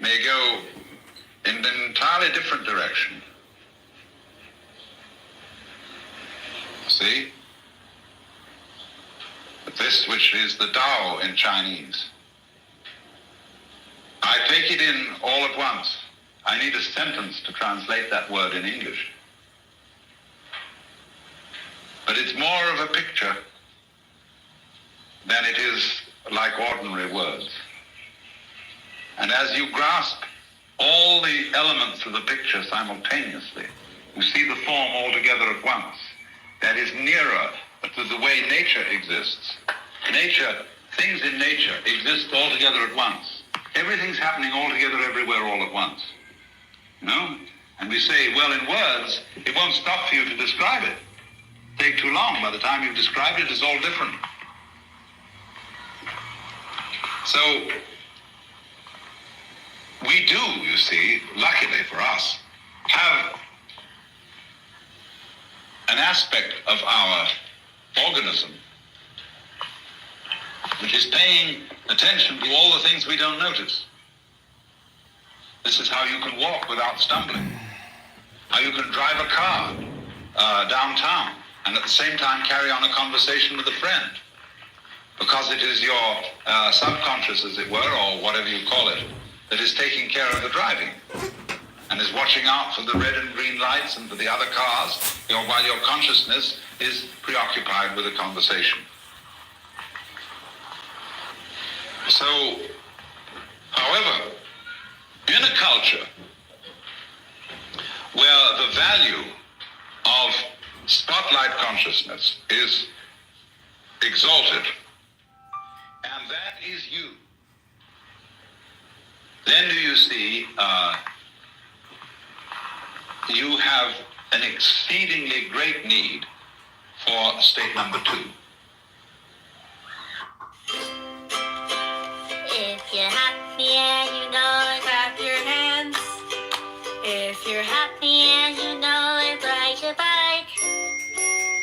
may go in an entirely different direction. See? This which is the Tao in Chinese. I take it in all at once. I need a sentence to translate that word in English. But it's more of a picture than it is like ordinary words. And as you grasp all the elements of the picture simultaneously, you see the form altogether at once. That is nearer to the way nature exists. Nature, things in nature exist altogether at once. Everything's happening altogether everywhere all at once. You know? And we say, well, in words, it won't stop for you to describe it. Take too long. By the time you've described it, it's all different. So, we do, you see, luckily for us, have an aspect of our organism which is paying attention to all the things we don't notice. This is how you can walk without stumbling, how you can drive a car downtown and at the same time carry on a conversation with a friend, because it is your subconscious, as it were, or whatever you call it, that is taking care of the driving and is watching out for the red and green lights and for the other cars, while your consciousness is preoccupied with a conversation. So, however, in a culture where the value of spotlight consciousness is exalted, and that is you, then do you see you have an exceedingly great need for state number 2. If you're happy and you know it, clap your hands. If you're happy and you know it, ride your bike.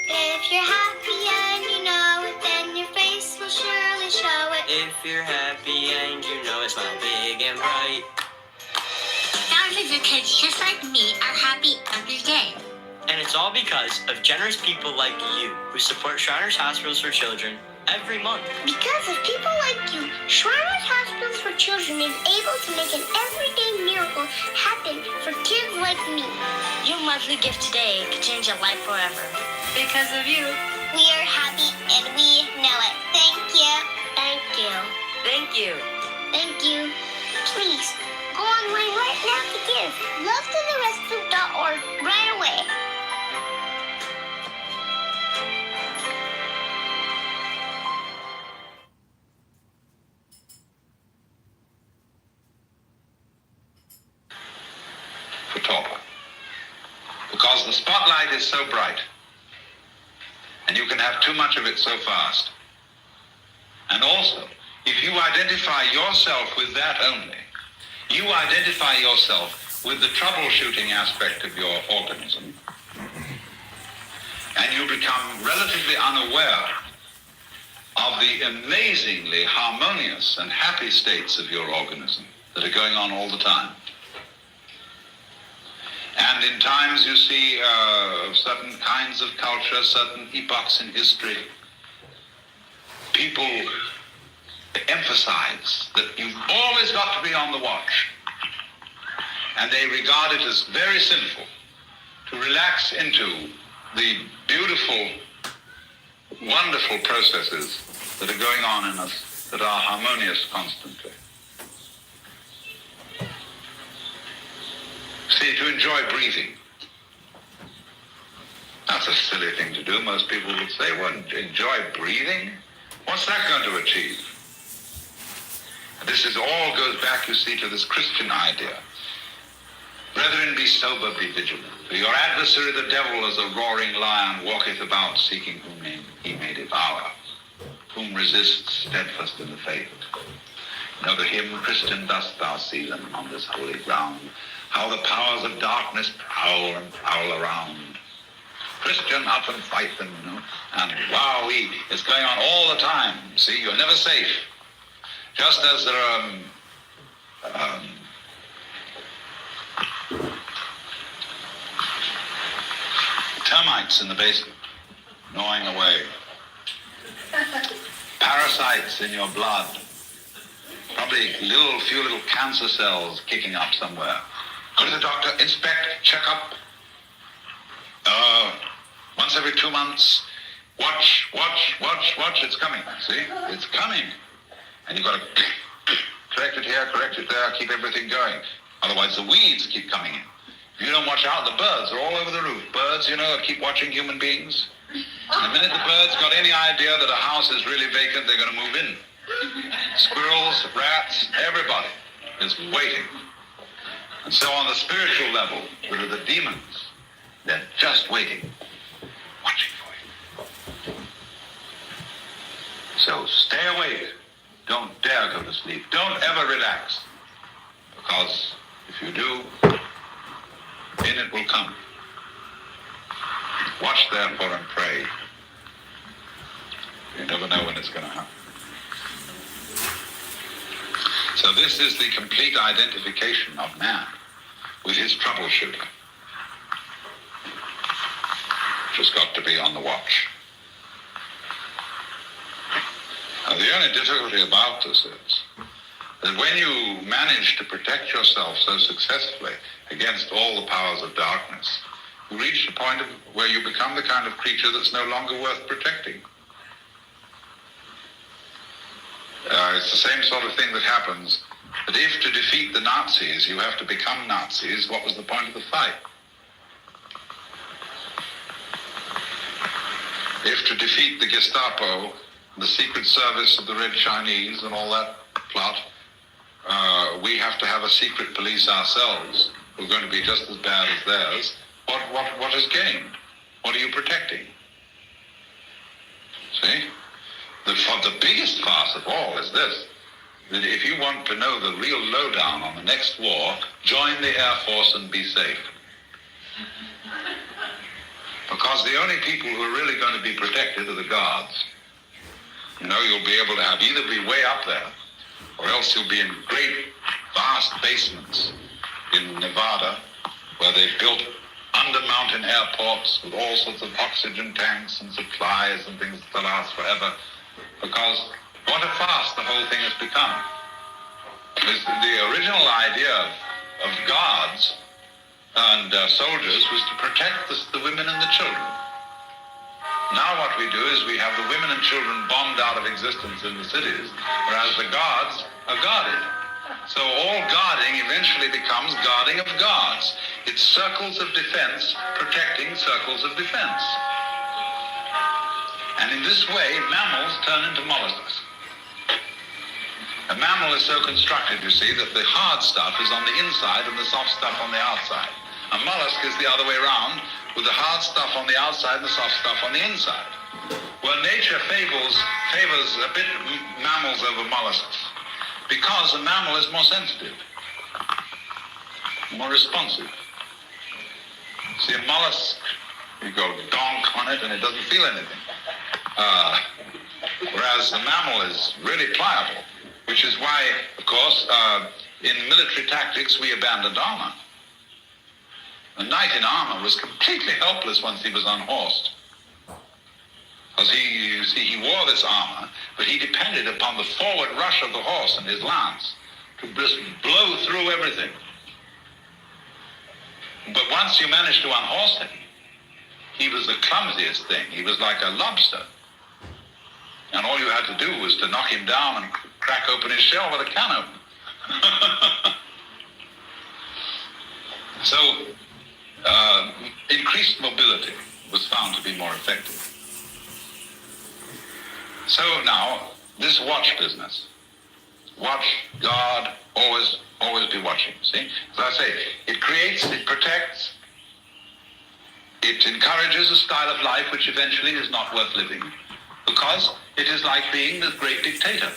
If you're happy and you know it, then your face will surely show it. If you're happy and you know it, smile big and bright. Thousands of kids just like me are happy every day. And it's all because of generous people like you who support Shriners Hospitals for Children every month. Because of people like you, Shriners Hospitals for Children is able to make an everyday miracle happen for kids like me. Your monthly gift today could change a life forever. Because of you, we are happy and we know it. Thank you. Thank you. Thank you. Thank you. Please, go online right now to give. LoveToTheRescue.org right away. For Topper. Because the spotlight is so bright, and you can have too much of it so fast. And also, if you identify yourself with that only, you identify yourself with the troubleshooting aspect of your organism, and you become relatively unaware of the amazingly harmonious and happy states of your organism that are going on all the time. And in times you see certain kinds of culture, certain epochs in history, people emphasize that you've always got to be on the watch. And they regard it as very sinful to relax into the beautiful, wonderful processes that are going on in us that are harmonious constantly. See, to enjoy breathing. That's a silly thing to do. Most people would say, well, enjoy breathing? What's that going to achieve? This is all goes back, you see, to this Christian idea. Brethren, be sober, be vigilant. For your adversary, the devil, as a roaring lion, walketh about, seeking whom he may devour, whom resists steadfast in the faith. Know to him, Christian, dost thou see them on this holy ground, how the powers of darkness prowl and prowl around. Christian, up and fight them, you know. And wowee, it's going on all the time. See, you're never safe. Just as there are termites in the basement, gnawing away. Parasites in your blood. Probably few little cancer cells kicking up somewhere. Go to the doctor, inspect, check up. Once every 2 months, watch, it's coming. See? It's coming. And you've got to correct it here, correct it there, keep everything going. Otherwise the weeds keep coming in. If you don't watch out, the birds are all over the roof. Birds, keep watching human beings. And the minute the birds got any idea that a house is really vacant, they're going to move in. Squirrels, rats, everybody is waiting. And so on the spiritual level, there are the demons. They're just waiting, watching for you. So stay awake. Don't dare go to sleep. Don't ever relax. Because if you do, in it will come. Watch therefore and pray. You never know when it's going to happen. So this is the complete identification of man with his troubleshooter, which has got to be on the watch. Now, the only difficulty about this is that when you manage to protect yourself so successfully against all the powers of darkness, you reach the point where you become the kind of creature that's no longer worth protecting. It's the same sort of thing that happens, that if to defeat the Nazis you have to become Nazis, what was the point of the fight? If to defeat the Gestapo, the Secret Service of the Red Chinese and all that plot, we have to have a secret police ourselves, who are going to be just as bad as theirs, what is gained? What are you protecting? See? The biggest farce of all is this, that if you want to know the real lowdown on the next war, join the Air Force and be safe. Because the only people who are really going to be protected are the guards. You'll be able to have either be way up there, or else you'll be in great, vast basements in Nevada, where they've built under-mountain airports with all sorts of oxygen tanks and supplies and things that last forever. Because what a farce the whole thing has become. The original idea of guards and soldiers was to protect the women and the children. Now what we do is we have the women and children bombed out of existence in the cities, whereas the guards are guarded. So all guarding eventually becomes guarding of guards. It's circles of defense protecting circles of defense. And in this way, mammals turn into mollusks. A mammal is so constructed, you see, that the hard stuff is on the inside and the soft stuff on the outside. A mollusk is the other way around, with the hard stuff on the outside and the soft stuff on the inside. Well, nature favors a bit mammals over mollusks, because a mammal is more sensitive, more responsive. See, a mollusk, you go donk on it and it doesn't feel anything. Whereas the mammal is really pliable, which is why, of course, in military tactics, we abandoned armor. The knight in armor was completely helpless once he was unhorsed. Because he wore this armor, but he depended upon the forward rush of the horse and his lance to just blow through everything. But once you managed to unhorse him, he was the clumsiest thing. He was like a lobster. And all you had to do was to knock him down and crack open his shell with a can opener. So, increased mobility was found to be more effective. So now, this watch business. Watch, guard, always be watching, see? As I say, it creates, it protects, it encourages a style of life which eventually is not worth living, because it is like being the great dictator.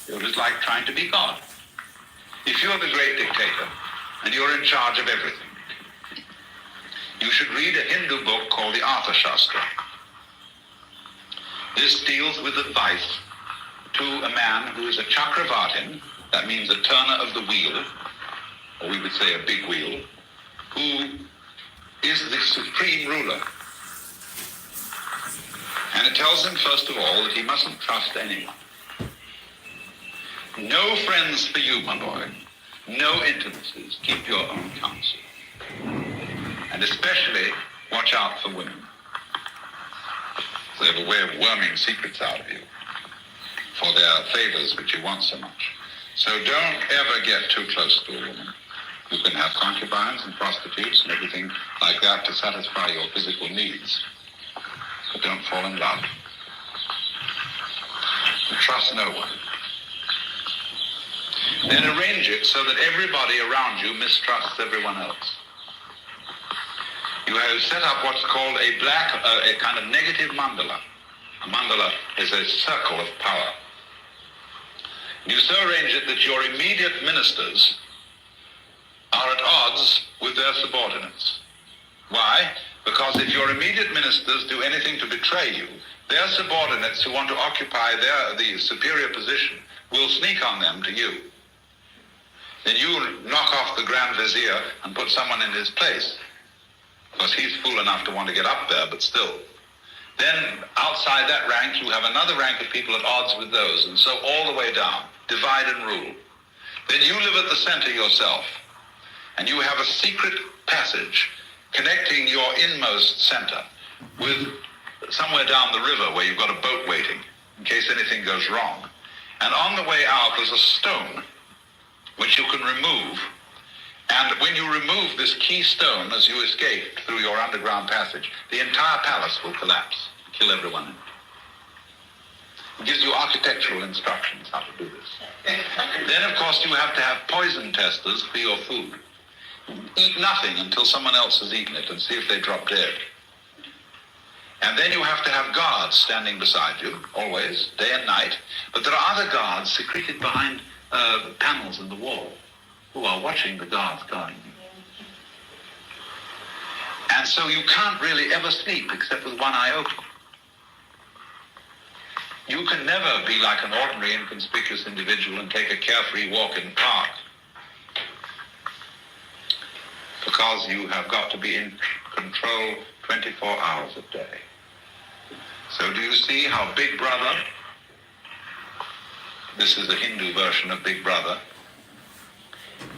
It is like trying to be God. If you're the great dictator, and you're in charge of everything, you should read a Hindu book called the Artha Shastra. This deals with advice to a man who is a Chakravartin, that means a turner of the wheel, or we would say a big wheel, who is the supreme ruler. And it tells him, first of all, that he mustn't trust anyone. No friends for you, my boy. No intimacies. Keep your own counsel. And especially, watch out for women. They have a way of worming secrets out of you for their favors which you want so much. So don't ever get too close to a woman. You can have concubines and prostitutes and everything like that to satisfy your physical needs. But don't fall in love. And trust no one. Then arrange it so that everybody around you mistrusts everyone else. You have set up what's called a kind of negative mandala. A mandala is a circle of power. You so arrange it that your immediate ministers are at odds with their subordinates. Why? Because if your immediate ministers do anything to betray you, their subordinates who want to occupy the superior position will sneak on them to you. Then you knock off the Grand Vizier and put someone in his place. Because he's fool enough to want to get up there, but still. Then outside that rank, you have another rank of people at odds with those, and so all the way down. Divide and rule. Then you live at the center yourself, and you have a secret passage connecting your inmost center with somewhere down the river where you've got a boat waiting in case anything goes wrong. And on the way out, there's a stone which you can remove. And when you remove this key stone as you escape through your underground passage, the entire palace will collapse, kill everyone in it. It gives you architectural instructions how to do this. Then, of course, you have to have poison testers for your food. Eat nothing until someone else has eaten it and see if they drop dead. And then you have to have guards standing beside you, always, day and night. But there are other guards secreted behind panels in the wall who are watching the guards guarding you. And so you can't really ever sleep except with one eye open. You can never be like an ordinary inconspicuous individual and take a carefree walk in the park. Because you have got to be in control 24 hours a day. So do you see how Big Brother, this is the Hindu version of Big Brother,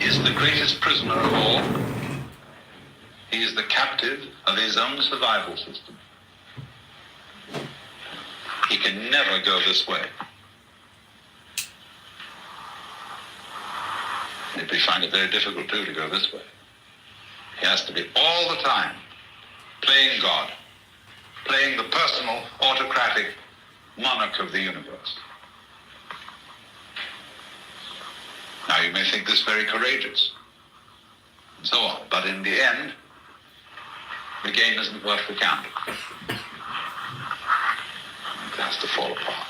is the greatest prisoner of all? He is the captive of his own survival system. He can never go this way. And we find it very difficult, too, to go this way. He has to be all the time playing God, playing the personal, autocratic monarch of the universe. Now, you may think this very courageous, and so on, but in the end, the game isn't worth the candle. It has to fall apart.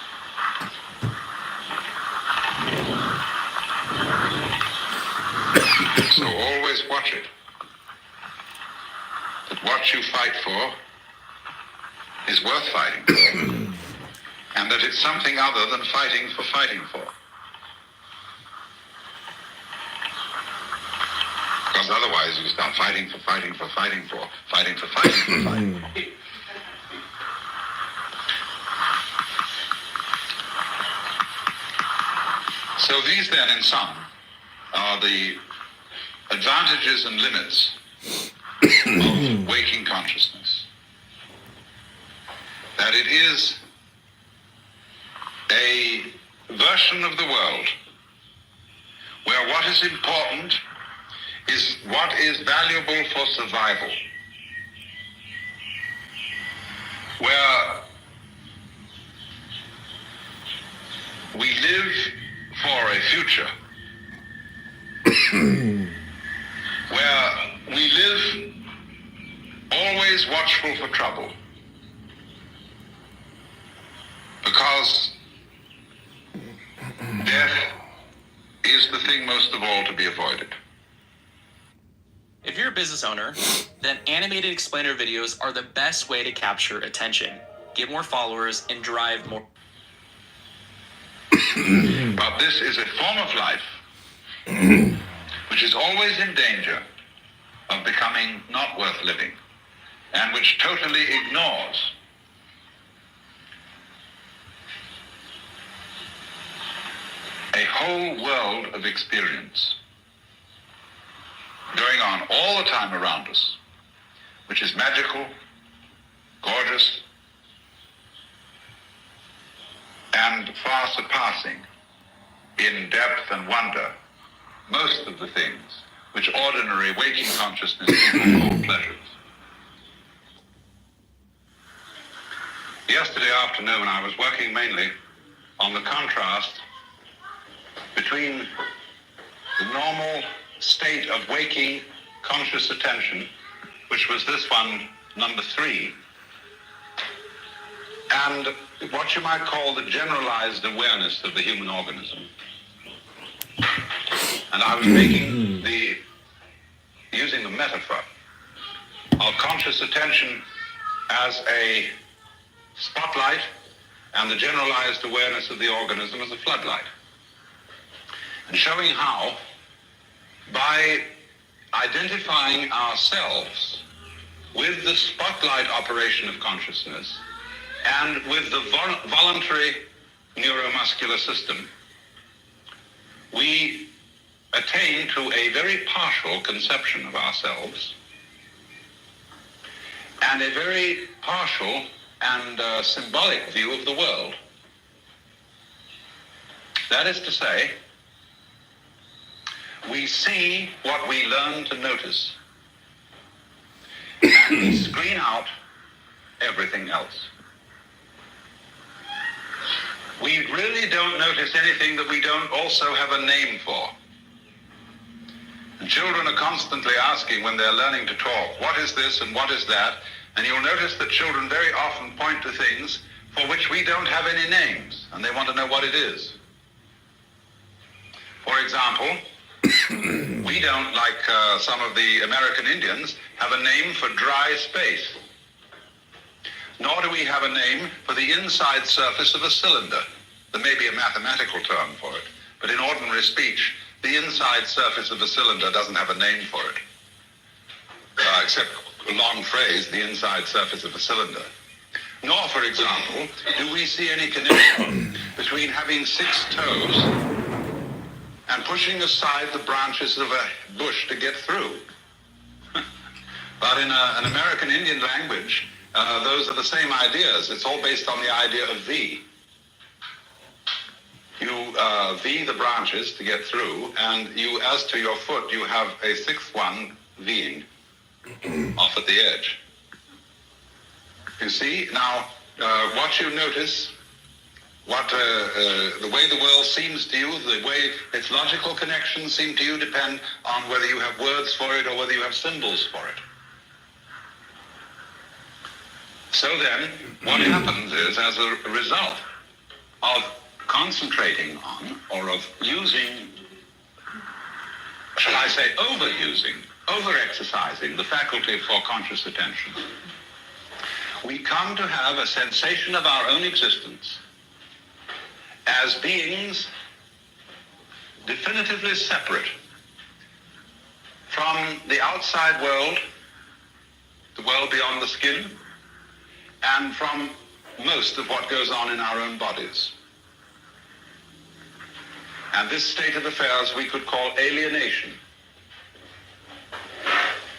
So always watch it. That what you fight for is worth fighting for, and that it's something other than fighting for. Because otherwise you start fighting for. So these then, in sum, are the advantages and limits of waking consciousness. That it is a version of the world where what is important is what is valuable for survival, where we live for a future, where we live always watchful for trouble, because death is the thing most of all to be avoided. If you're a business owner, then animated explainer videos are the best way to capture attention, get more followers, and drive more. But this is a form of life which is always in danger of becoming not worth living. and which totally ignores a whole world of experience going on all the time around us, which is magical, gorgeous, and far surpassing in depth and wonder most of the things which ordinary waking consciousness call pleasures. Yesterday afternoon, I was working mainly on the contrast between the normal state of waking conscious attention, which was this one, number 3, and what you might call the generalized awareness of the human organism. And I was using the metaphor of conscious attention as a spotlight and the generalized awareness of the organism as a floodlight. And showing how, by identifying ourselves with the spotlight operation of consciousness and with the voluntary neuromuscular system, we attain to a very partial conception of ourselves and a very partial and symbolic view of the world. That is to say, we see what we learn to notice, and we screen out everything else. We really don't notice anything that we don't also have a name for. And children are constantly asking when they're learning to talk, what is this and what is that? And you'll notice that children very often point to things for which we don't have any names, and they want to know what it is. For example, we don't, like some of the American Indians, have a name for dry space. Nor do we have a name for the inside surface of a cylinder. There may be a mathematical term for it, but in ordinary speech, the inside surface of a cylinder doesn't have a name for it, except a long phrase, the inside surface of a cylinder. Nor, for example, do we see any connection between having 6 toes and pushing aside the branches of a bush to get through. But in an American Indian language, those are the same ideas. It's all based on the idea of V. You V the branches to get through, and you, as to your foot, you have a 6th one Ving off at the edge. You see, now, what you notice, the way the world seems to you, the way its logical connections seem to you depend on whether you have words for it or whether you have symbols for it. So then, what happens is, as a result of concentrating on, or of using, shall I say, overusing, over-exercising the faculty for conscious attention, we come to have a sensation of our own existence as beings definitively separate from the outside world, the world beyond the skin, and from most of what goes on in our own bodies. And this state of affairs we could call alienation.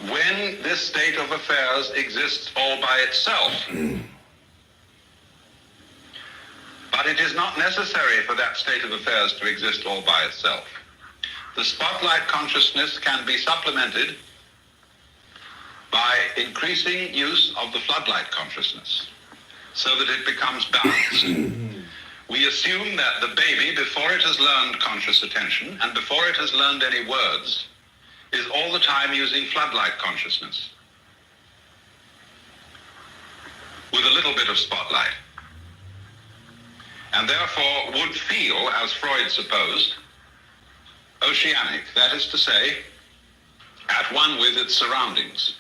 When this state of affairs exists all by itself, but it is not necessary for that state of affairs to exist all by itself. The spotlight consciousness can be supplemented by increasing use of the floodlight consciousness so that it becomes balanced. We assume that the baby, before it has learned conscious attention and before it has learned any words, is all the time using floodlight consciousness with a little bit of spotlight, and therefore would feel, as Freud supposed, oceanic, that is to say, at one with its surroundings.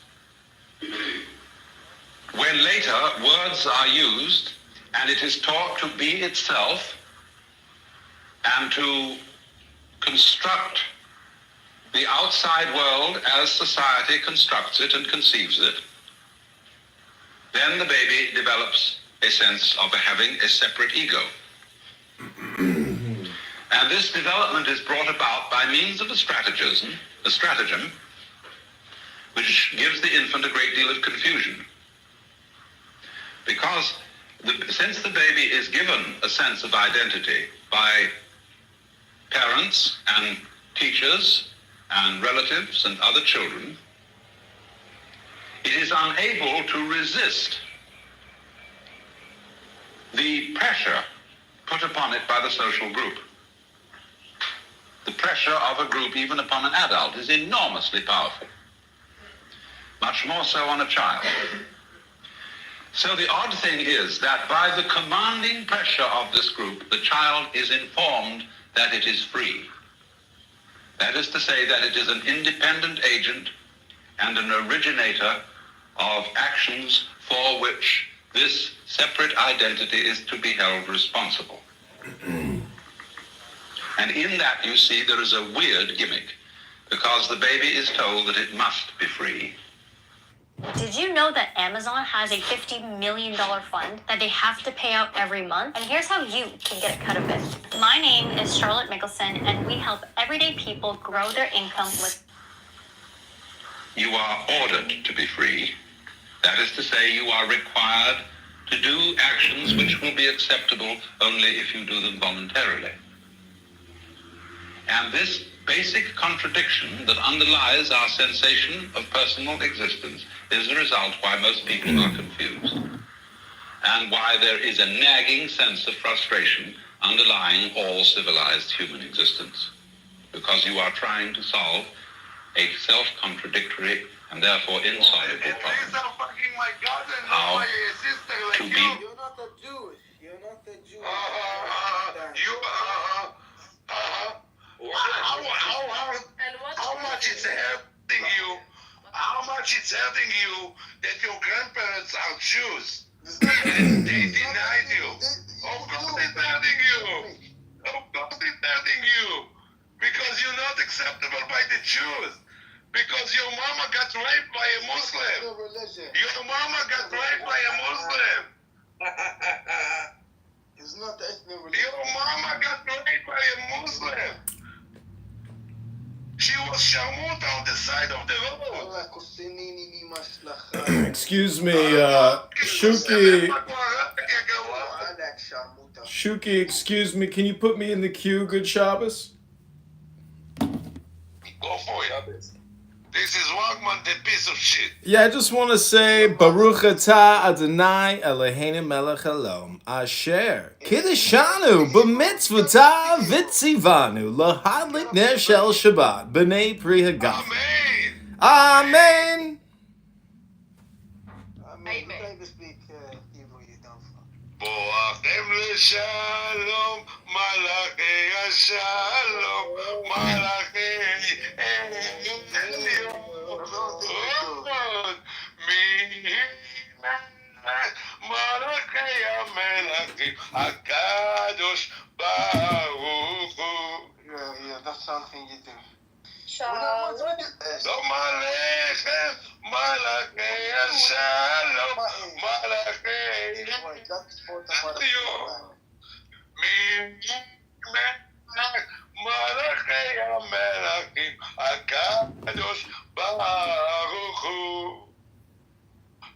When later words are used and it is taught to be itself and to construct the outside world as society constructs it and conceives it, then the baby develops a sense of having a separate ego. And this development is brought about by means of a stratagem, which gives the infant a great deal of confusion. Because since the baby is given a sense of identity by parents and teachers and relatives and other children, it is unable to resist the pressure put upon it by the social group. The pressure of a group, even upon an adult, is enormously powerful. Much more so on a child. So the odd thing is that by the commanding pressure of this group, the child is informed that it is free. That is to say that it is an independent agent and an originator of actions for which this separate identity is to be held responsible. And in that, you see, there is a weird gimmick, because the baby is told that it must be free. Did you know that Amazon has a $50 million fund that they have to pay out every month? And here's how you can get a cut of it. My name is Charlotte Mickelson, and we help everyday people grow their income with... You are ordered to be free. That is to say, you are required to do actions which will be acceptable only if you do them voluntarily. And this basic contradiction that underlies our sensation of personal existence is the result why most people are confused, and why there is a nagging sense of frustration underlying all civilized human existence, because you are trying to solve a self-contradictory and therefore insoluble problem. How to be... You're not a Jewish. You're not a Jewish. How much it's hurting you? How much it's hurting you that your grandparents are Jews? They denied you. Of course it's hurting you. Of course it's hurting you. Because you're not acceptable by the Jews. Because your mama got raped by a Muslim. Your mama got raped by a Muslim. It's not ethnic religion. Your mama got raped by a Muslim. She was sharmuta on the side of the road. Excuse me, Shuki, excuse me, can you put me in the queue, good Shabbos? Go for it. This is Wagman, the piece of shit. Yeah, I just want to say, Baruch atah Adonai Eloheinu melech haolam, Asher Kiddishanu b'mitzvotah v'tzivanu lahadlik ner shel Shabbat b'nei pri hagaf. Amen. Amen. You can't even speak Hebrew, you don't fuck. Boachem l'shalom, malachei hashalom, malachei elyon. Malachei hamelachim, HaKadosh Baruch Hu. Yeah, that's something you do. Shalom. Lo malechem, malachei hashalom, malachei That's important. elyon. Malachei hamelachim, HaKadosh Baruch Hu.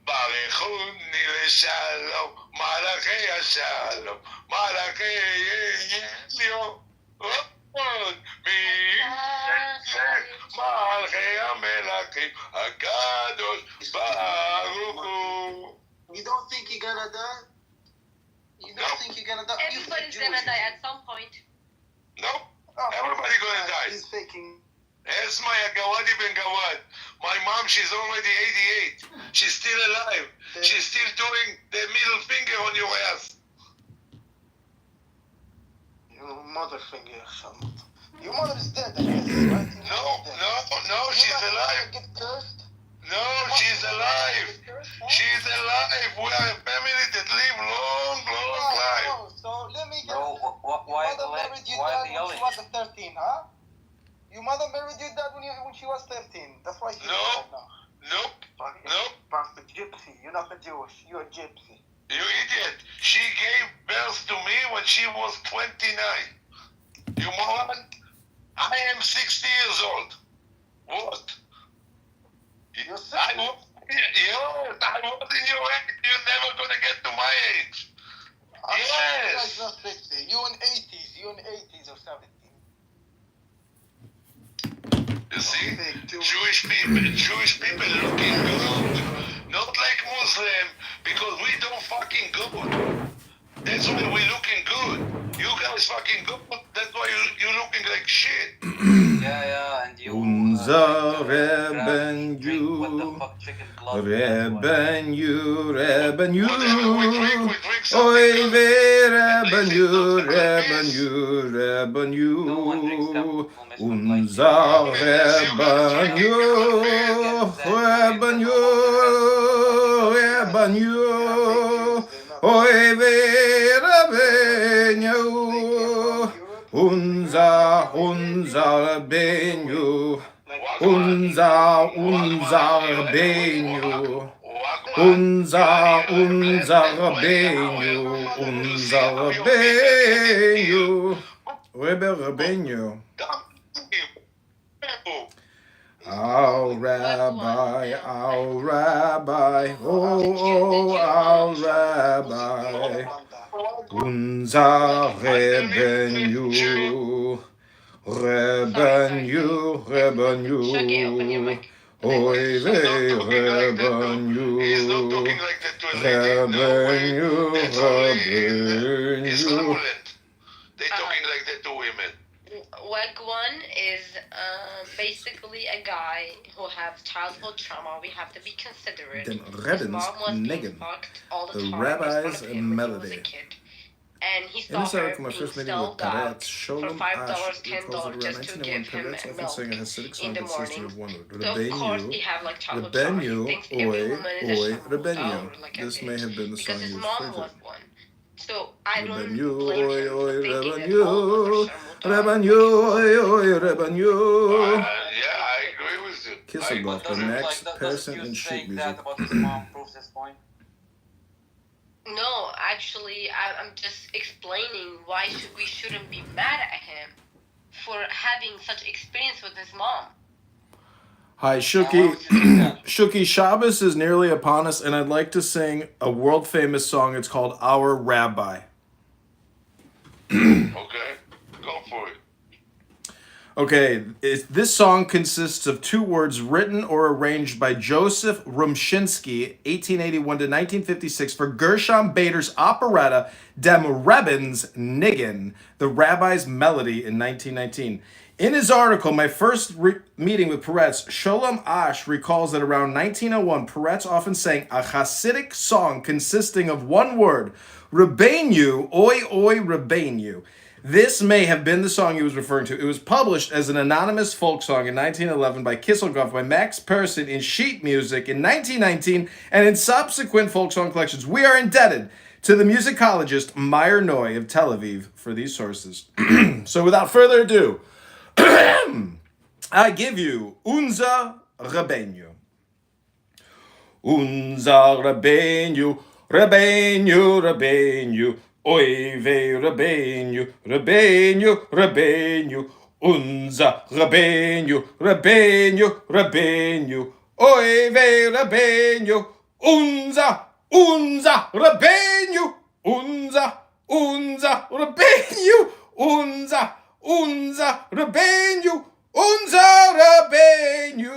Barichuni l'shalom, malachei hashalom, malachei elyon. Malachei hamelachim, HaKadosh Baruch Hu. You don't think you're gonna die? You don't think you're gonna die? Everybody's gonna die at some point. No, everybody gonna die. He's faking. Esma ya Gawadi ben Gawad. My mom, she's already 88. She's still alive. She's still doing the middle finger on your ass. Your mother finger, Shalom. Your mother is dead, I guess, right? No, she's alive. Get cursed? No, she's alive. She's alive. We are a family that live long life. No, so let me get... Why Your mother married your dad when she was 13, huh? Your mother married your dad when she was 13. That's why she's No. alive now. Nope. Nope. Pastor Gypsy. You're not a Jewish. You're a gypsy. You idiot. She gave birth to me when she was 29. You moron? I am 60 years old. What? You're 60. I was in your age. You're never going to get to my age. Yes. You're not 60. You're in 80s. You're in 80s or 70s. You see? Jewish people looking good. Not like Muslim, because we don't fucking good. That's why we're looking good. You guys fucking good. That's why you're looking like shit. Yeah, and you. Unser Drink what the Rebenu, fuck chicken blood. Rebenu, Whatever, we drink Oy something ve good. At least Rebenu, it's not like this. Rebenu, No one drinks that Rebenu, full mess of like Unser Rebenu, Rebenu, Oy ve Rebenu, Unser Rebenu, Unser Rebenu, Unser Rebenu, Rebenu. Our Rabbi, oh, our Rabbi, unser Rebenu, oy ve He's not talking like that to a lady. No way. That's only Israel. They're talking like that to women. Wagwan is basically a guy who has childhood trauma. We have to be considerate. Den His Rebbens mom was being Niggin, fucked all the the time. rabbis in front of and him when he was melody. a kid. And he In saw this her article, my being first meeting sold with out Peretz for Sholem $5, Ash recalls $10 that around just to 1901, give him Peretz often milk sang a Hasidic in song the consisting morning. of one word, So of course he Rebenu, have like childhood trauma. He Rebenu, thinks every oy, woman is a oy, shameful Rebenu. or like a This may bitch have been the song because his he was mom referring was to. one. So I don't Rebenu, blame oy, him for oy, thinking that Rebenu, all women are shameful. Rebenu, oy, oy, Rebenu. Yeah, I agree with you. Kisselbach by Max Persson and sheet saying music. that about his mom proves his point? No, actually, I'm just explaining why we shouldn't be mad at him for having such experience with his mom. Hi, Shuki. Shuki, Shabbos is nearly upon us, and I'd like to sing a world famous song. It's called Our Rabbi. Okay, go for it. Okay, this song consists of two words written or arranged by Joseph Rumshinsky, 1881 to 1956, for Gershom Bader's operetta Dem Rebbens Niggin, the Rabbi's Melody, in 1919. In his article, My First Meeting with Peretz, Sholem Ash recalls that around 1901, Peretz often sang a Hasidic song consisting of one word, Rebbeinu, oi oi Rebbeinu. This may have been the song he was referring to. It was published as an anonymous folk song in 1911 by Kisselgoff by Max Persson in sheet music in 1919 and in subsequent folk song collections. We are indebted to the musicologist Meyer Noy of Tel Aviv for these sources. So without further ado, I give you Unser Rebbeinu. Unser Rebbeinu, Rebbeinu, Rebbeinu. Oy ve Rebbeinu, Rebbeinu, Rebbeinu, unser Rebbeinu, Rebbeinu, Rebbeinu. Oy ve Rebbeinu, unser Rebbeinu, unser Rebbeinu, unser Rebbeinu, unser Rebbeinu.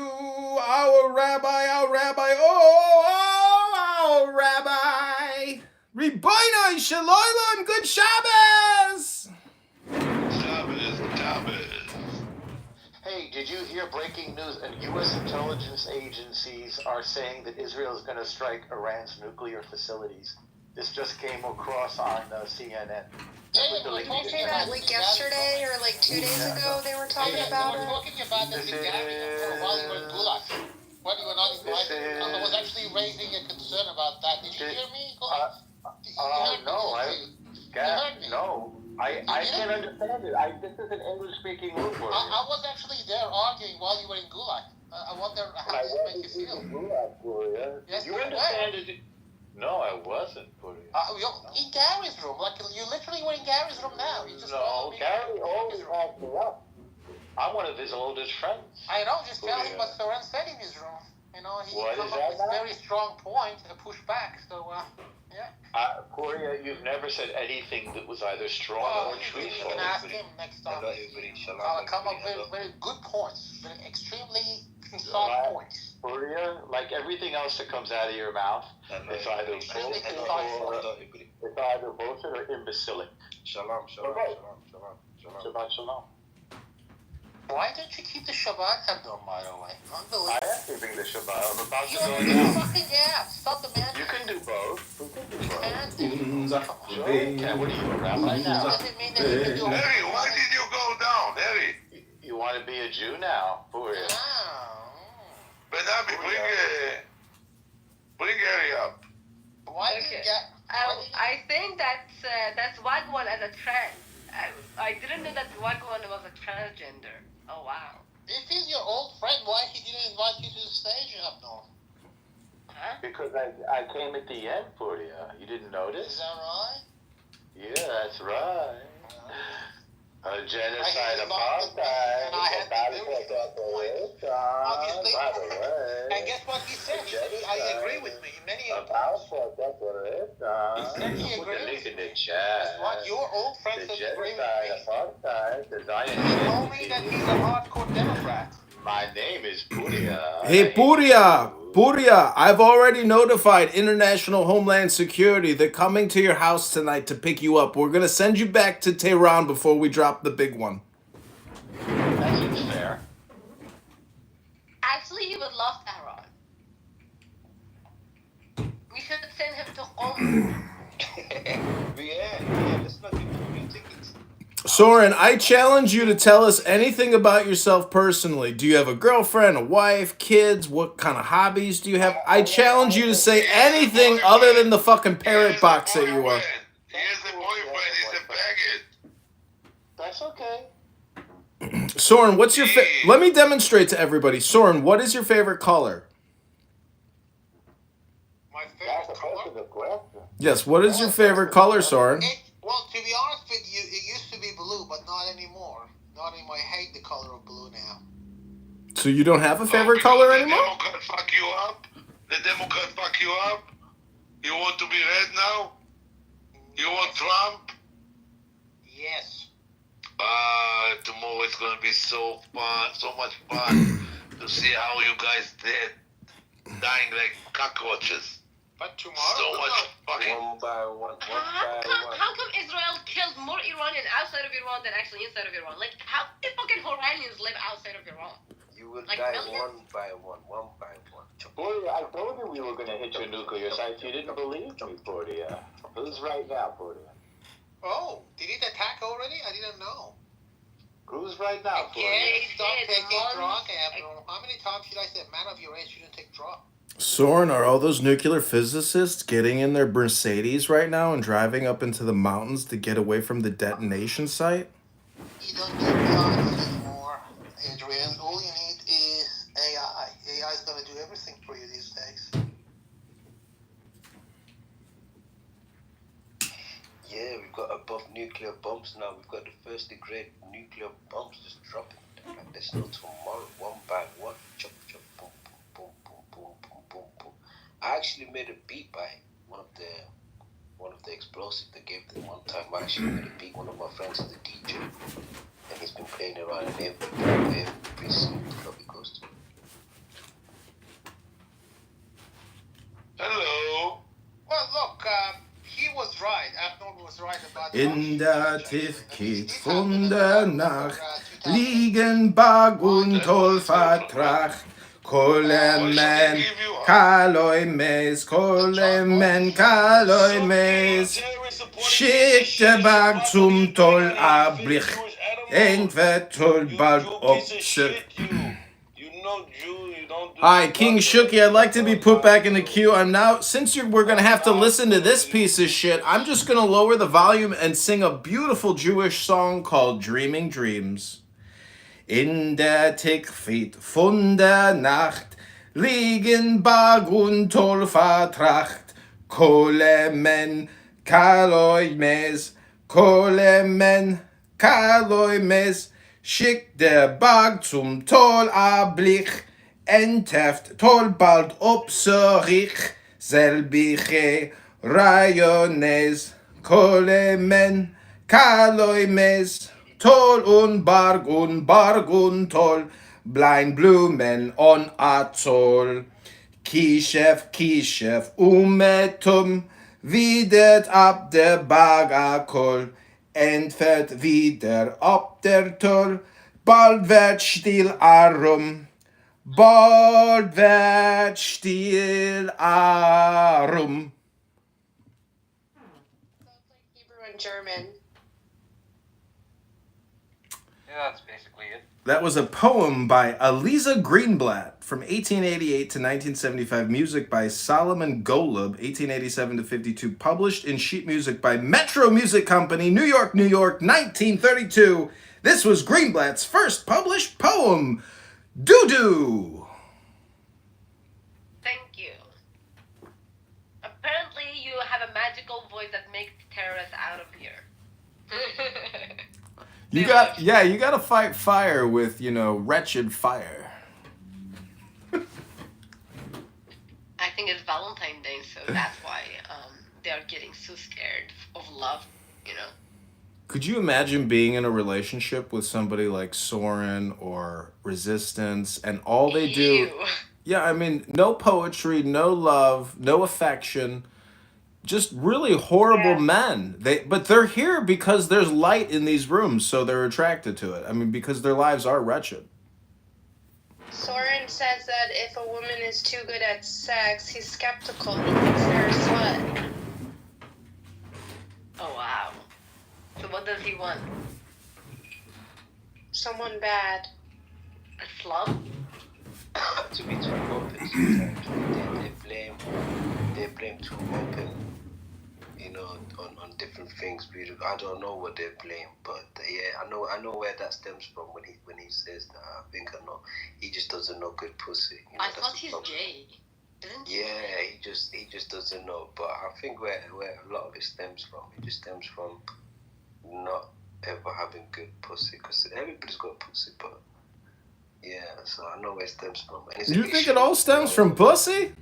Our Rabbi, oh, our Rabbi. Ribono Shalom, good Shabbos! Shabbos. Hey, did you hear breaking news? And U.S. intelligence agencies are saying that Israel is going to strike Iran's nuclear facilities. This just came across on CNN. Didn't they say that like yesterday or like 2 days ago they were talking about it? talking about this in Gambia for a while you were in Gulag. When you were not invited. I was actually raising a concern about that. Did you hear me? No, I can't understand it. This is an English-speaking room. I was actually there arguing while you were in Gulag. I wonder how I does it make wasn't you in the feel? gulag, Gloria. Yes, You you understand it? No, I wasn't, Gloria. You're in Gary's room. Like, you literally were in Gary's room now. You just No, followed me Gary to always his room. has me up. I'm one of his oldest friends. I know, just tell him Yeah. what Soren said in his room. You know, he What come is up that with now? very strong point to push back. So, yeah. Gloria, you've never said anything that was either strong Well, or you truthful. can ask him next time. Hello, everybody. Shalom, I'll come up everybody. with very good points, very extremely concise Right. points. Gloria, like everything else that comes out of your mouth, Hello, it's either everybody. bullshit Hello, or everybody. it's either bullshit or imbecilic. Shalom, shalom, Okay. shalom, shalom, shalom. Shabbat shalom. Why don't you keep the Shabbat Abdul, by the way? I Unbelievable. am keeping the Shabbat. I'm about to You're go a now. fucking ass. Stop the man. You can do both. You can do both. can't do. Come on. Sure, okay. What are you, a rabbi now? Doesn't mean that you can do Harry, why did you go down, Harry? You want to be a Jew now? Gloria. But Abby, bring Harry up. Why did Okay. you get... I think that's Wagwan as a trans. I didn't know that Wagwan was a transgender. Oh wow. If he's your old friend, why he didn't invite you to the stage, Abdul? Huh? Because I came at the end for you. You didn't Is notice? that right? Yeah, that's right. A genocide I had apartheid. and I had Battle the for very first point. Obviously. By the way. And guess what he said? He said, I agree with me. Many A battle for declaration. He said he Put the agreed link with in the me. chat. Guess what? Your old friend The said agree with genocide me. apartheid. The He told me that he's a hardcore Democrat. My name is Puria. Hey, Puria, I've already notified International Homeland Security. They're coming to your house tonight to pick you up. We're going to send you back to Tehran before we drop the big one. That seems fair. Actually, he would love Tehran. We should send him to Qom. Yeah, let's not give him free tickets. Soren, I challenge you to tell us anything about yourself personally. Do you have a girlfriend, a wife, kids? What kind of hobbies do you have? I challenge you to say anything other than the fucking parrot box that you are. He has a boyfriend, he's a faggot. That's okay. Soren, what's your let me demonstrate to everybody. Soren, what is your favorite color? My That's favorite a color? positive question. Yes, what is your favorite color, Soren? Well, to be honest with you, it used to be blue, but not anymore. Not anymore. I hate the color of blue now. So you don't have a favorite Because color the anymore? Democrat fuck you up? The Democrat fuck you up? You want to be red now? You want Trump? Yes. Tomorrow it's gonna be so fun, so much fun to see how you guys dead, dying like cockroaches. But tomorrow... So much fucking. One by one, How come Israel killed more Iranians outside of Iran than actually inside of Iran? Like, how many fucking Iranians live outside of Iran? You will Like die millions? one by one, one by one. Boy, I told you we were going to hit your nuclear sites. You didn't believe me, Portia. Who's right now, Portia? Oh, did it attack already? I didn't know. Who's right now, Portia? They Stop did taking once. drugs, Abdul. How many times should I say, man of your age shouldn't take drugs? Soren, are all those nuclear physicists getting in their Mercedes right now and driving up into the mountains to get away from the detonation site? You don't need drugs anymore, Adrian. All you need is AI. AI is going to do everything for you these days. Yeah, we've got above nuclear bombs now. We've got the first degree nuclear bombs just dropping. Like there's no tomorrow, one by one. Chop, chop, boom, boom, boom, boom, boom, boom, boom. I actually made a beat by one of the explosives they gave them one time. I actually made a beat. One of my friends is a DJ, and he's been playing around in every single club he goes to. Hello. Well, look, he was right. Abdul was right about In der Tiefkeit von der der Nacht liegen Bag und Tollvertrag. Kolemen, Kaloi Meis, Kolemen, Kaloi Meis. Schickt der Bag zum Tollablick. Irgendwer toll bald Opse. Hi, King Shuki, I'd like to be put back in the queue. I'm now, since we're going to have to listen to this piece of shit, I'm just going to lower the volume and sing a beautiful Jewish song called Dreaming Dreams. In der Tickfried von der Nacht liegen Bag und Toll vertracht. Kolemen, Kaloimes, Kolemen, Kaloimes, schickt der Bag zum Tollablich, entheft Toll bald ob Zürich, selbige Rayones, Kolemen, Kaloimes, Toll und Barg und Toll, Blind Blumen on Atoll. Kischef, Kischef, Umetum, widert ab der Bagakol, entfällt wieder ab der Toll, bald wird still arum, bald wird still arum. Sounds like Hebrew and German. Yeah, that's basically it. That was a poem by Eliza Greenblatt from 1888 to 1975. Music by Solomon Golub, 1887 to 52. Published in sheet music by Metro Music Company, New York, New York, 1932. This was Greenblatt's first published poem. Doo-doo! Thank you. Apparently, you have a magical voice that makes terrorists out of here. You gotta fight fire with, wretched fire. I think it's Valentine's Day, so that's why they are getting so scared of love, Could you imagine being in a relationship with somebody like Soren or Resistance and all they do... Ew. Yeah, I mean, no poetry, no love, no affection, just really horrible men. But they're here because there's light in these rooms, so they're attracted to it. I mean, because their lives are wretched. Soren says that if a woman is too good at sex, he's skeptical. He thinks they're a slut. Oh, wow. So what does he want? Someone bad. A slum? To be too open sometimes. They blame too open, on different things. I don't know what they blame, but I know where that stems from when he says that. I think I know. He just doesn't know good pussy. I thought he's gay. Didn't he? Yeah, he just doesn't know. But I think where a lot of it stems from, stems from not ever having good pussy, because everybody's got pussy, but yeah, so I know where it stems from. You think it all stems from pussy?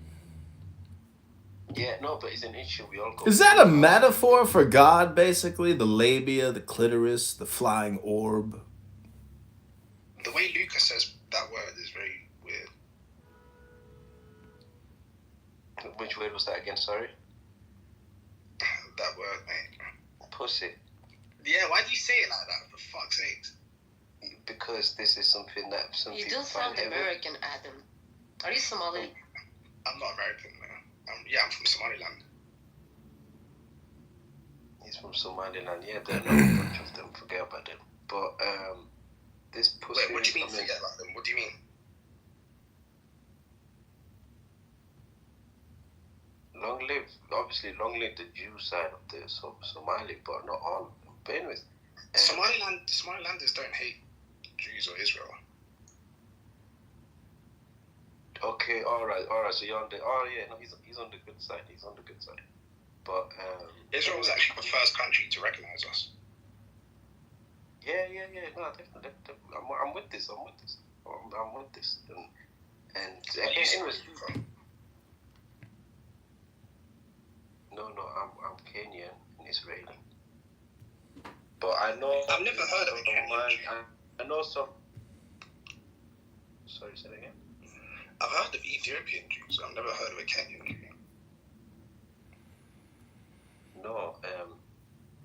Yeah, no, but it's an issue we all go Is that a metaphor for God, basically? The labia, the clitoris, the flying orb? The way Lucas says that word is very weird. Which word was that again, sorry? That word, mate. Pussy. Yeah, why do you say it like that, for fuck's sakes? Because this is something that some You people do sound find American, Adam. Are you Somali? I'm not American, man. I'm from Somaliland. He's from Somaliland. Yeah, there are a bunch of them. Forget about them. But this pussy. Wait, what do you mean forget about them? What do you mean? Long live the Jew side of the Somali, but not all of them. But anyways, Somalilanders don't hate Jews or Israel. Okay, all right. So you're on the. Oh yeah, no, he's on the good side. But Israel was actually the first country to recognize us. Yeah. No, definitely. I'm with this. I'm with this. And anyways, no, I'm Kenyan and Israeli. But I know I've never heard of a Kenyan Jew. I know some. Sorry, say that again. I've heard of Ethiopian Jews. I've never heard of a Kenyan Jew. No,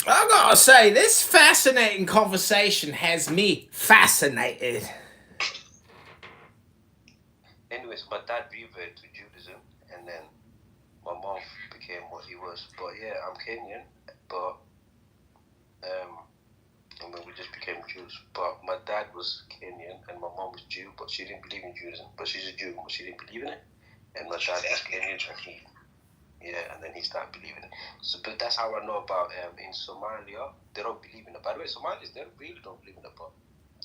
I gotta say, this fascinating conversation has me fascinated. Anyways, my dad reverted to Judaism, and then my mom became what he was. But yeah, I'm Kenyan, but and then we just became Jews. But my dad was Kenyan, and my mom was Jew, but she didn't believe in Judaism. But she's a Jew, but she didn't believe in it. And my dad was Kenyan, and then he started believing it. So, but that's how I know about in Somalia, they don't believe in it. By the way, Somalis, they really don't believe in it, but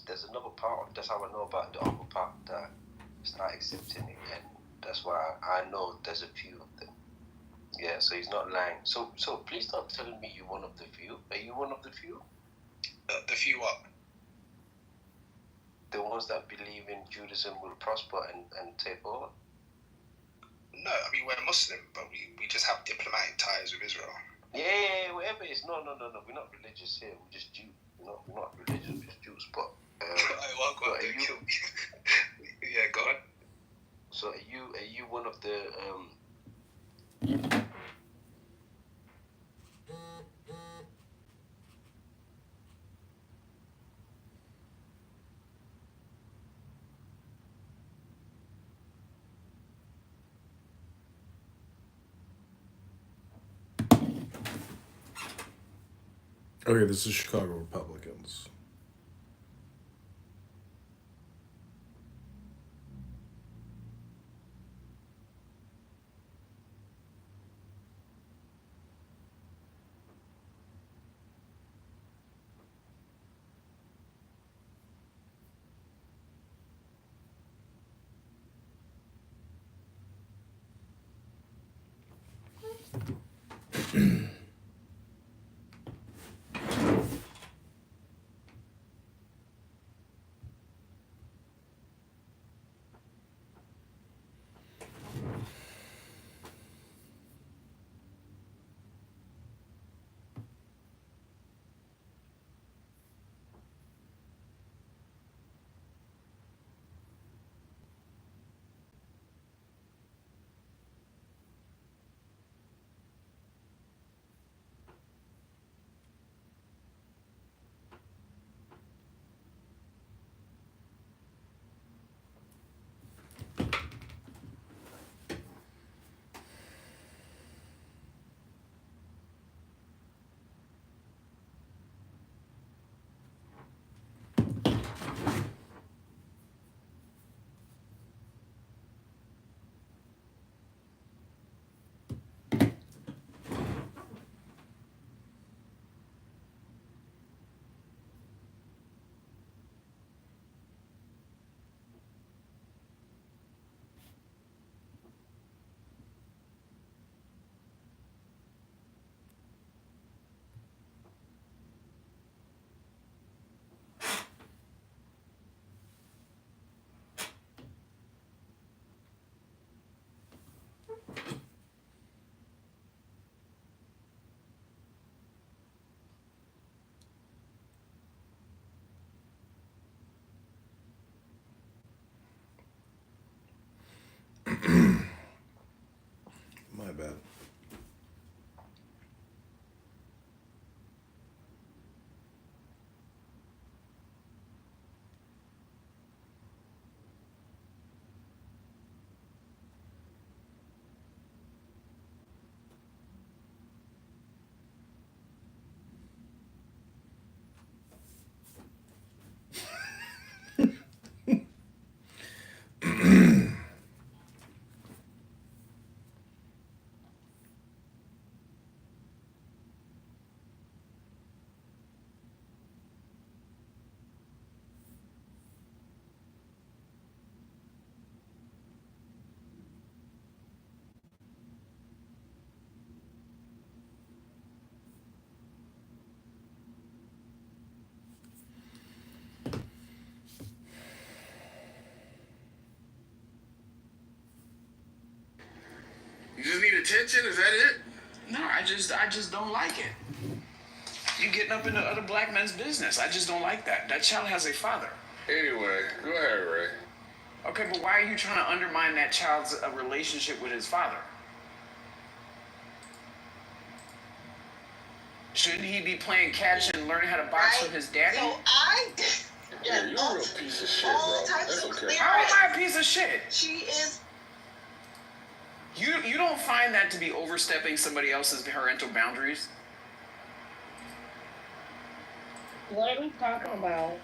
there's another part. That's how I know about the other part that it's not accepting it, and that's why I know there's a few of them. Yeah, so he's not lying. So please stop telling me you're one of the few. Are you one of the few? The few what? The ones that believe in Judaism will prosper and take over? No, I mean, we're Muslim, but we just have diplomatic ties with Israel. Yeah, whatever it is. No. We're not religious here. We're just Jews. We're not religious. We're just Jews. But Well, are you? Yeah, go on. So are you one of the Okay, this is Chicago Republicans. My bad. You just need attention? Is that it? No, I just don't like it. You getting up into other black men's business. I just don't like that. That child has a father. Anyway, go ahead, Ray. Okay, but why are you trying to undermine that child's relationship with his father? Shouldn't he be playing catch and learning how to box with his daddy? So yeah, you're a real piece of shit, bro. That's okay. How am I a piece of shit? She is. You don't find that to be overstepping somebody else's parental boundaries? What are we talking about?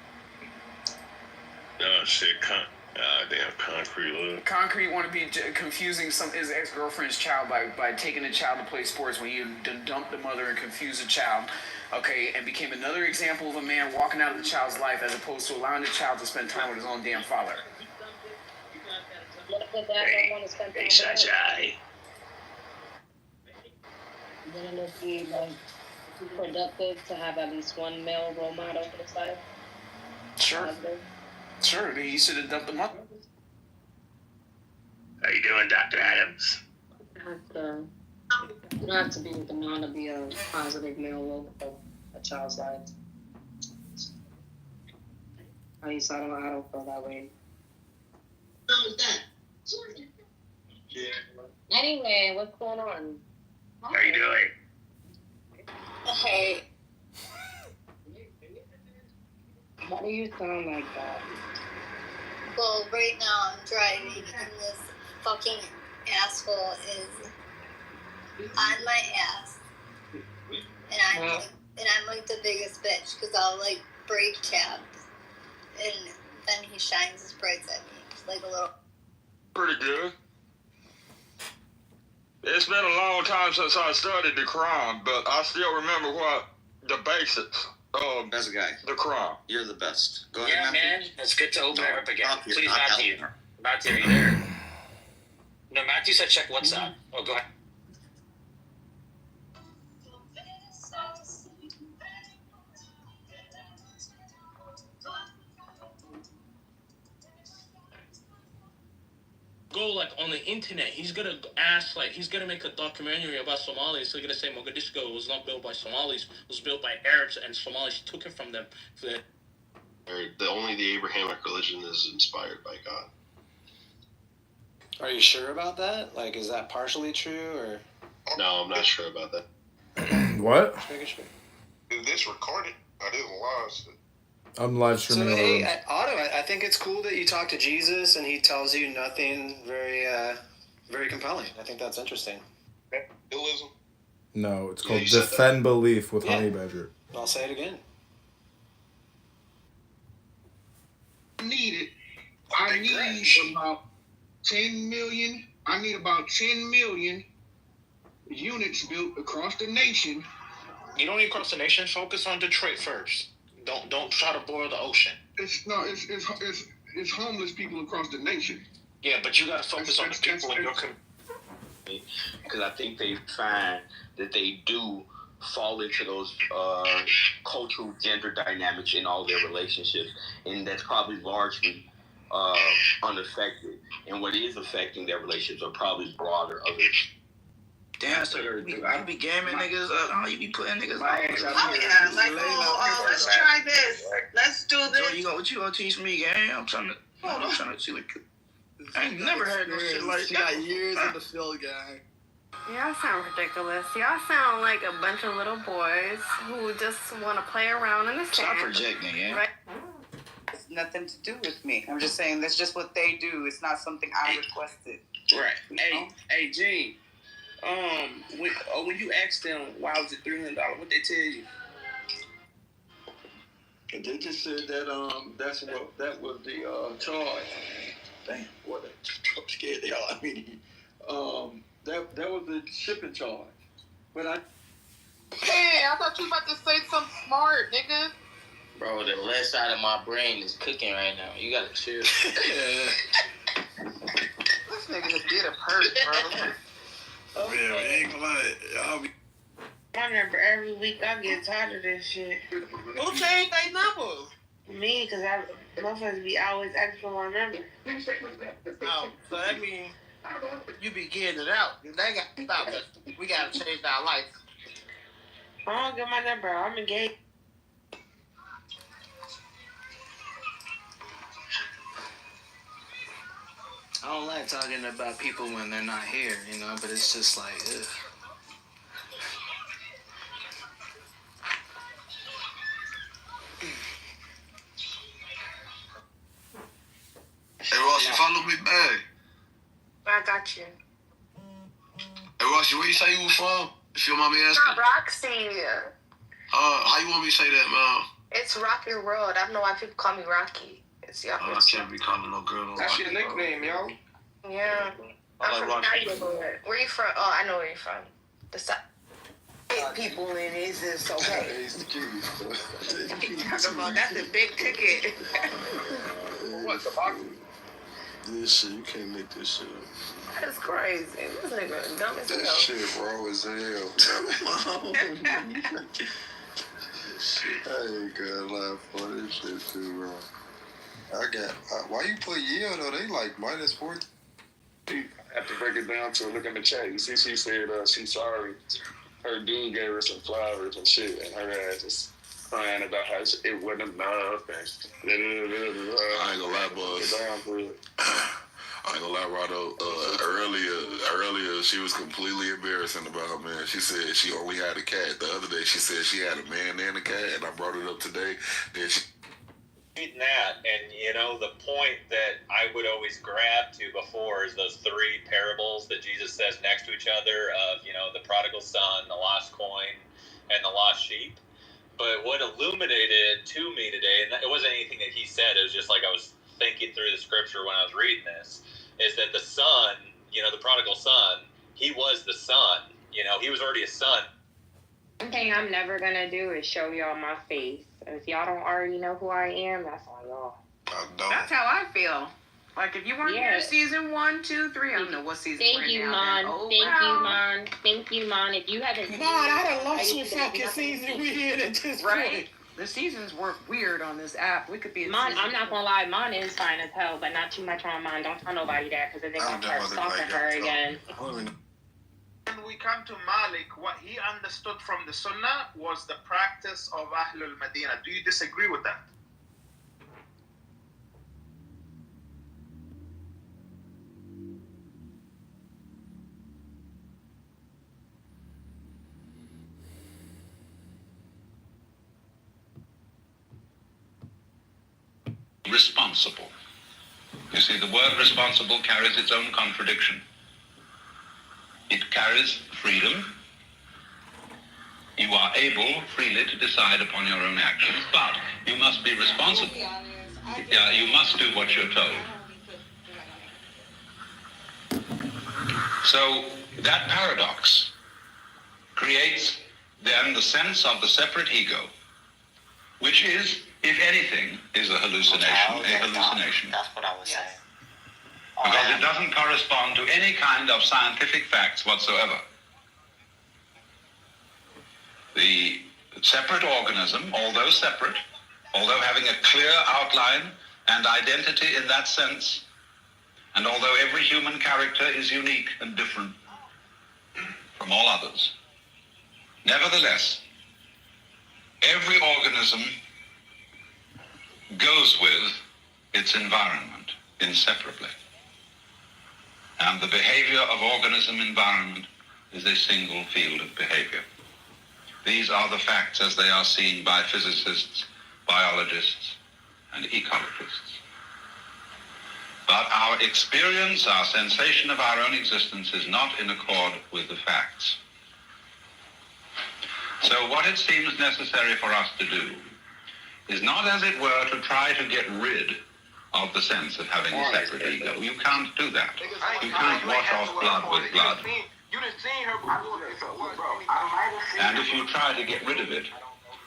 Oh shit, Damn concrete look. Concrete want to be confusing his ex-girlfriend's child by taking the child to play sports when he dumped the mother and confused the child. Okay, and became another example of a man walking out of the child's life as opposed to allowing the child to spend time with his own damn father. Hey, Shy. Wouldn't it be like productive to have at least one male role model in his life? Sure. Sure, he should have dumped the mother. How you doing, Dr. Adams? You don't have to be with the man to be a positive male role for a child's life. At least I don't feel that way. How was that? Yeah. Anyway, what's going on? How you doing? Hey. Why do you sound like that? Well, right now I'm driving and this fucking asshole is on my ass. And I'm like the biggest bitch because I'll like brake tab and then he shines his brights at me like a little. Pretty good. It's been a long time since I studied the crime, but I still remember what the basics of Best guy. the crime. You're the best. Go ahead, Yeah, Matthew. man. It's good to open her up again. Matthew, Please, not Matthew. helping her. Matthew, are you there? No, Matthew said check WhatsApp. Oh, go ahead. Go like on the internet. He's gonna ask like he's gonna make a documentary about Somalis. So he's gonna say Mogadishu was not built by Somalis, it was built by Arabs, and Somalis took it from them. Only the Abrahamic religion is inspired by God. Are you sure about that? Like, is that partially true, or? No, I'm not sure about that. What? Is this recorded? I didn't watch it. I'm live So, streaming. hey, Otto, I think it's cool that you talk to Jesus and he tells you nothing very compelling. I think that's interesting. Illism? No, it's Yeah, called you said Defend Belief with Yeah. Honey Badger. I'll say it again. I need about 10 million. I need about 10 million units built across the nation. You don't need across the nation. Focus on Detroit first. Don't try to boil the ocean. It's homeless people across the nation. Yeah, but you got to focus on the people in your community. Because I think they find that they do fall into those cultural gender dynamics in all their relationships, and that's probably largely unaffected. And what is affecting their relationships are probably broader other. Damn, so you be gaming niggas up. Oh, you be putting niggas up. Oh yeah, like let's try this. Let's do this. So what you gonna teach me, gang? I'm trying to see like. I ain't never heard no shit like that. She got years in the field, guy. Y'all sound ridiculous. Y'all sound like a bunch of little boys who just want to play around in the sand. Stop projecting, yeah. Right? It's nothing to do with me. I'm just saying that's just what they do. It's not something I requested. Right. Hey, Gene. When you asked them why was it $300, what they tell you? They just said that that was the charge. Damn, what I'm scared they are. I mean, that was the shipping charge. But Hey, I thought you was about to say something smart, nigga. Bro, the left side of my brain is cooking right now. You gotta chill. This nigga just did a purse, bro. Man, we ain't gonna lie. I remember every week I get tired of this shit. Who changed their number? Me, because motherfuckers be always asking for my number. Oh, so that means you be getting it out. They got to stop us. We got to change our life. I don't get my number. I'm engaged. I don't like talking about people when they're not here, you know, but it's just like, ugh. Hey, Rossi, follow me back. I got you. Hey, Rossi, where you say you was from? If you don't mind me asking. Not Roxy. How you want me to say that, man? It's Rocky World. I don't know why people call me Rocky. It's y'all. I can't be calling no girl. That's your nickname, yo. Yeah. I'm from Hollywood. Where you from? Oh, I know where you're from. The side. People in this is okay. Talking about that's a big ticket. What's the box? This shit, you can't make this shit up. That's crazy. This nigga dumb as hell. That shit raw as hell. Shit, I ain't gonna lie for this shit too, bro. Why you put Yale though? They like -14. I have to break it down to look in the chat. You see, she said she's sorry. Her dude gave her some flowers and shit, and her ass is crying about how it wasn't enough. And I ain't gonna lie, boss. I ain't gonna lie, Rado. Earlier, she was completely embarrassing about, man. She said she only had a cat. The other day, she said she had a man and a cat, and I brought it up today. Then she. That, and you know, the point that I would always grab to before is those three parables that Jesus says next to each other of, you know, the prodigal son, the lost coin, and the lost sheep. But what illuminated to me today, and it wasn't anything that he said, it was just like I was thinking through the scripture when I was reading this, is that the son, you know, the prodigal son, he was the son. You know, he was already a son. One thing I'm never gonna do is show y'all my face. If y'all don't already know who I am, that's on y'all. That's how I feel. Like if you weren't here season 1, 2, 3, I don't know what season we're in now. Thank you, Mon. If you haven't Mon, I done lost you fucking season we in at this point. The seasons work weird on this app. We could be in Mon, I'm not gonna lie, Mon is fine as hell, but not too much on Mon. Don't tell nobody that, because they're gonna start stalking her again. When we come to Malik, what he understood from the Sunnah was the practice of Ahlul Medina. Do you disagree with that? Responsible. You see, the word responsible carries its own contradiction. It carries freedom. You are able freely to decide upon your own actions, but you must be responsible. You must do what you're told. So that paradox creates then the sense of the separate ego, which is, if anything, is a hallucination. That's what I was saying. Because it doesn't correspond to any kind of scientific facts whatsoever. The separate organism, although separate, although having a clear outline and identity in that sense, and although every human character is unique and different from all others, nevertheless, every organism goes with its environment inseparably. And the behavior of organism environment is a single field of behavior. These are the facts as they are seen by physicists, biologists, and ecologists. But our experience, our sensation of our own existence is not in accord with the facts. So what it seems necessary for us to do is not, as it were, to try to get rid of the sense of having a separate ego. You can't do that. You can't wash off blood with blood. You done seen her before. And if you try to get rid of it,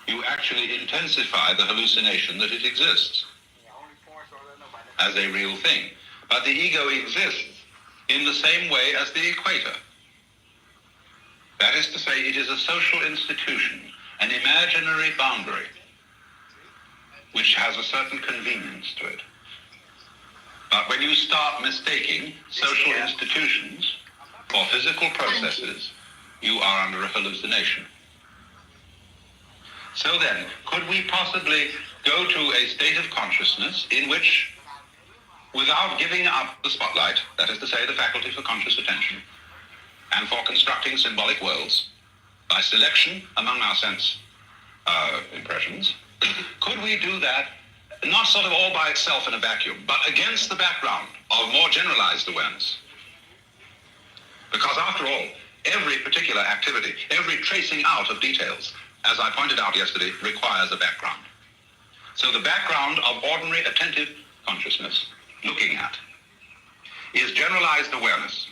you actually intensify the hallucination that it exists as a real thing. But the ego exists in the same way as the equator. That is to say, it is a social institution, an imaginary boundary, which has a certain convenience to it. But when you start mistaking social institutions for physical processes, you are under a hallucination. So then, could we possibly go to a state of consciousness in which, without giving up the spotlight, that is to say, the faculty for conscious attention, and for constructing symbolic worlds, by selection among our sense impressions, could we do that not sort of all by itself in a vacuum, but against the background of more generalized awareness? Because after all, every particular activity, every tracing out of details, as I pointed out yesterday, requires a background. So the background of ordinary attentive consciousness, looking at, is generalized awareness.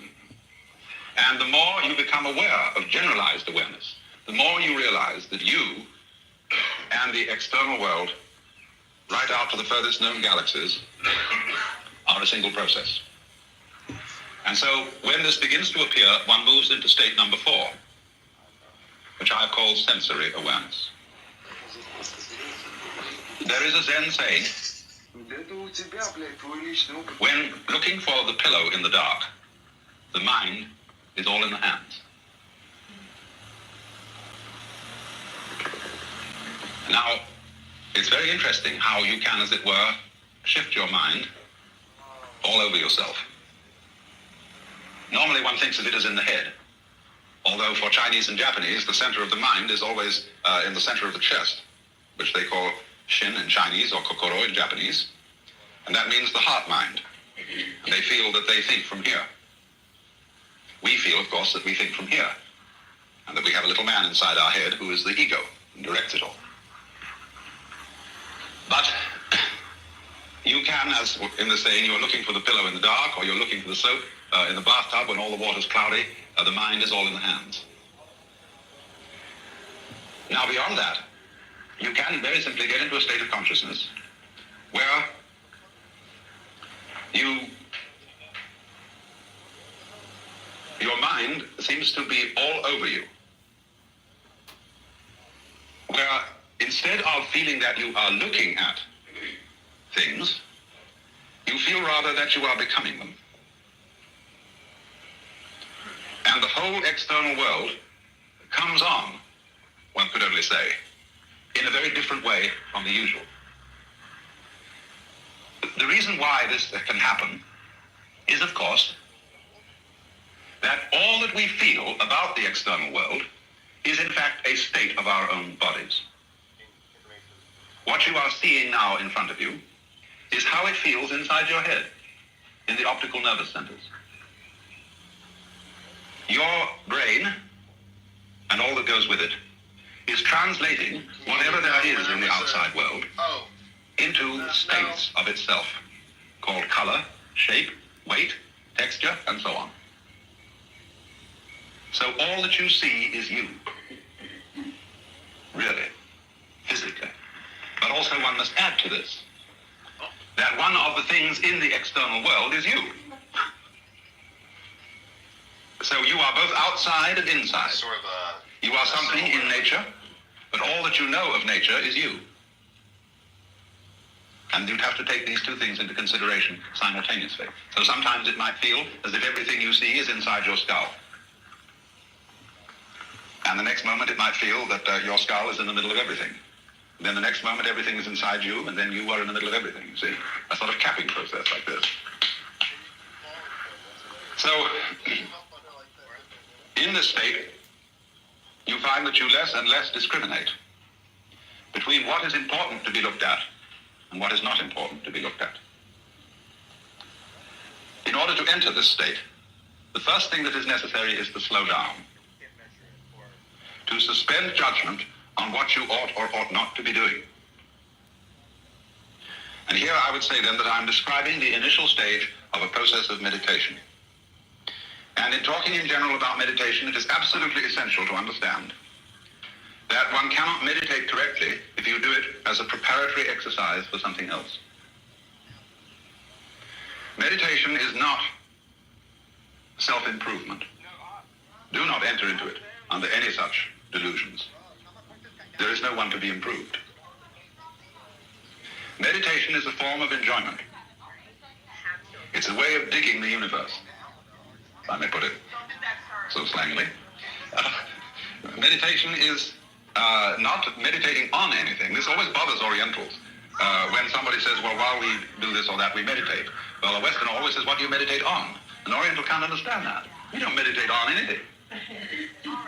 And the more you become aware of generalized awareness, the more you realize that you and the external world, right out to the furthest known galaxies, are a single process. And so when this begins to appear, one moves into state number 4, which I call sensory awareness. There is a Zen saying, when looking for the pillow in the dark, the mind is all in the hands. Now, it's very interesting how you can, as it were, shift your mind all over yourself. Normally one thinks of it as in the head, although for Chinese and Japanese, the center of the mind is always in the center of the chest, which they call shin in Chinese or kokoro in Japanese, and that means the heart mind. And they feel that they think from here. We feel, of course, that we think from here, and that we have a little man inside our head who is the ego and directs it all. But you can, as in the saying, you're looking for the pillow in the dark, or you're looking for the soap in the bathtub when all the water's cloudy, the mind is all in the hands. Now, beyond that, you can very simply get into a state of consciousness where your mind seems to be all over you. Where instead of feeling that you are looking at things, you feel rather that you are becoming them. And the whole external world comes on, one could only say, in a very different way from the usual. The reason why this can happen is, of course, that all that we feel about the external world is in fact a state of our own bodies. What you are seeing now in front of you is how it feels inside your head, in the optical nervous centers. Your brain, and all that goes with it, is translating whatever there is in the outside world into states of itself, called color, shape, weight, texture, and so on. So all that you see is you, really, physically. But also one must add to this, that one of the things in the external world is you. So you are both outside and inside. You are something in nature, but all that you know of nature is you. And you'd have to take these two things into consideration simultaneously. So sometimes it might feel as if everything you see is inside your skull. And the next moment it might feel that your skull is in the middle of everything. Then the next moment everything is inside you, and then you are in the middle of everything, you see. A sort of capping process like this. So, in this state, you find that you less and less discriminate between what is important to be looked at and what is not important to be looked at. In order to enter this state, the first thing that is necessary is to slow down, to suspend judgment on what you ought or ought not to be doing. And here I would say then that I'm describing the initial stage of a process of meditation. And in talking in general about meditation, it is absolutely essential to understand that one cannot meditate correctly if you do it as a preparatory exercise for something else. Meditation is not self-improvement. Do not enter into it under any such delusions. There is no one to be improved. Meditation is a form of enjoyment. It's a way of digging the universe, if I may put it so slangily. Meditation is not meditating on anything. This always bothers Orientals. When somebody says, well, while we do this or that, we meditate. Well, a Westerner always says, what do you meditate on? An Oriental can't understand that. You don't meditate on anything.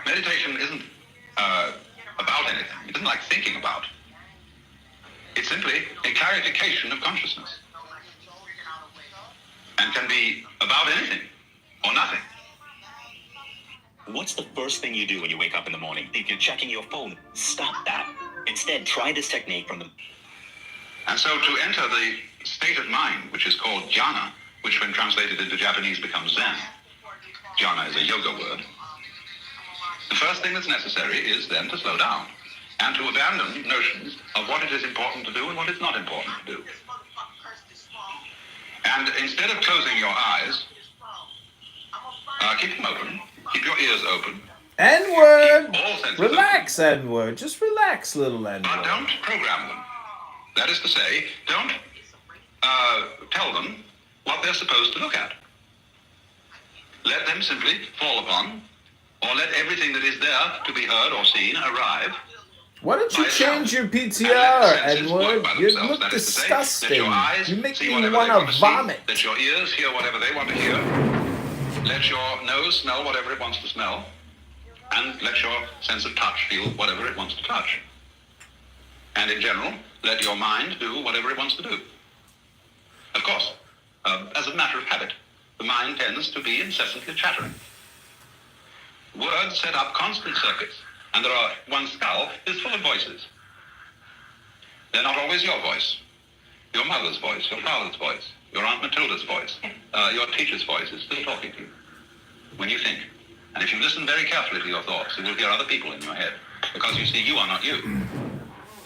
Meditation isn't about anything. It isn't like thinking about. It's simply a clarification of consciousness. And can be about anything or nothing. What's the first thing you do when you wake up in the morning? If you're checking your phone, stop that. Instead, try this technique from the... And so to enter the state of mind, which is called jhana, which when translated into Japanese becomes Zen. Jhana is a yoga word. The first thing that's necessary is then to slow down and to abandon notions of what it is important to do and what it's not important to do. And instead of closing your eyes, keep them open, keep your ears open. N-word! Relax, N-word. Just relax, little N-word. But don't program them. That is to say, don't tell them what they're supposed to look at. Let them simply fall upon, or let everything that is there to be heard or seen arrive. Why don't you change your PTR, Edward? You look disgusting. You make me want to vomit. Let your ears hear whatever they want to hear. Let your nose smell whatever it wants to smell. And let your sense of touch feel whatever it wants to touch. And in general, let your mind do whatever it wants to do. Of course, as a matter of habit, the mind tends to be incessantly chattering. Words set up constant circuits, and one's skull is full of voices. They're not always your voice. Your mother's voice, your father's voice, your Aunt Matilda's voice, your teacher's voice is still talking to you when you think. And if you listen very carefully to your thoughts, you will hear other people in your head. Because you see, you are not you.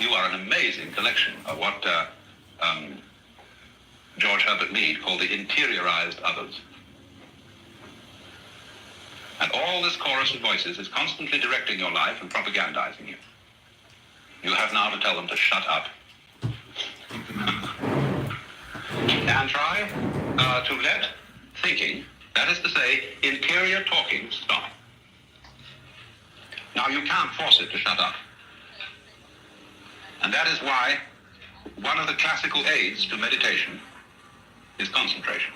You are an amazing collection of what George Herbert Mead called the interiorized others. And all this chorus of voices is constantly directing your life and propagandizing you. You have now to tell them to shut up. And try to let thinking, that is to say, interior talking, stop. Now, you can't force it to shut up. And that is why one of the classical aids to meditation is concentration.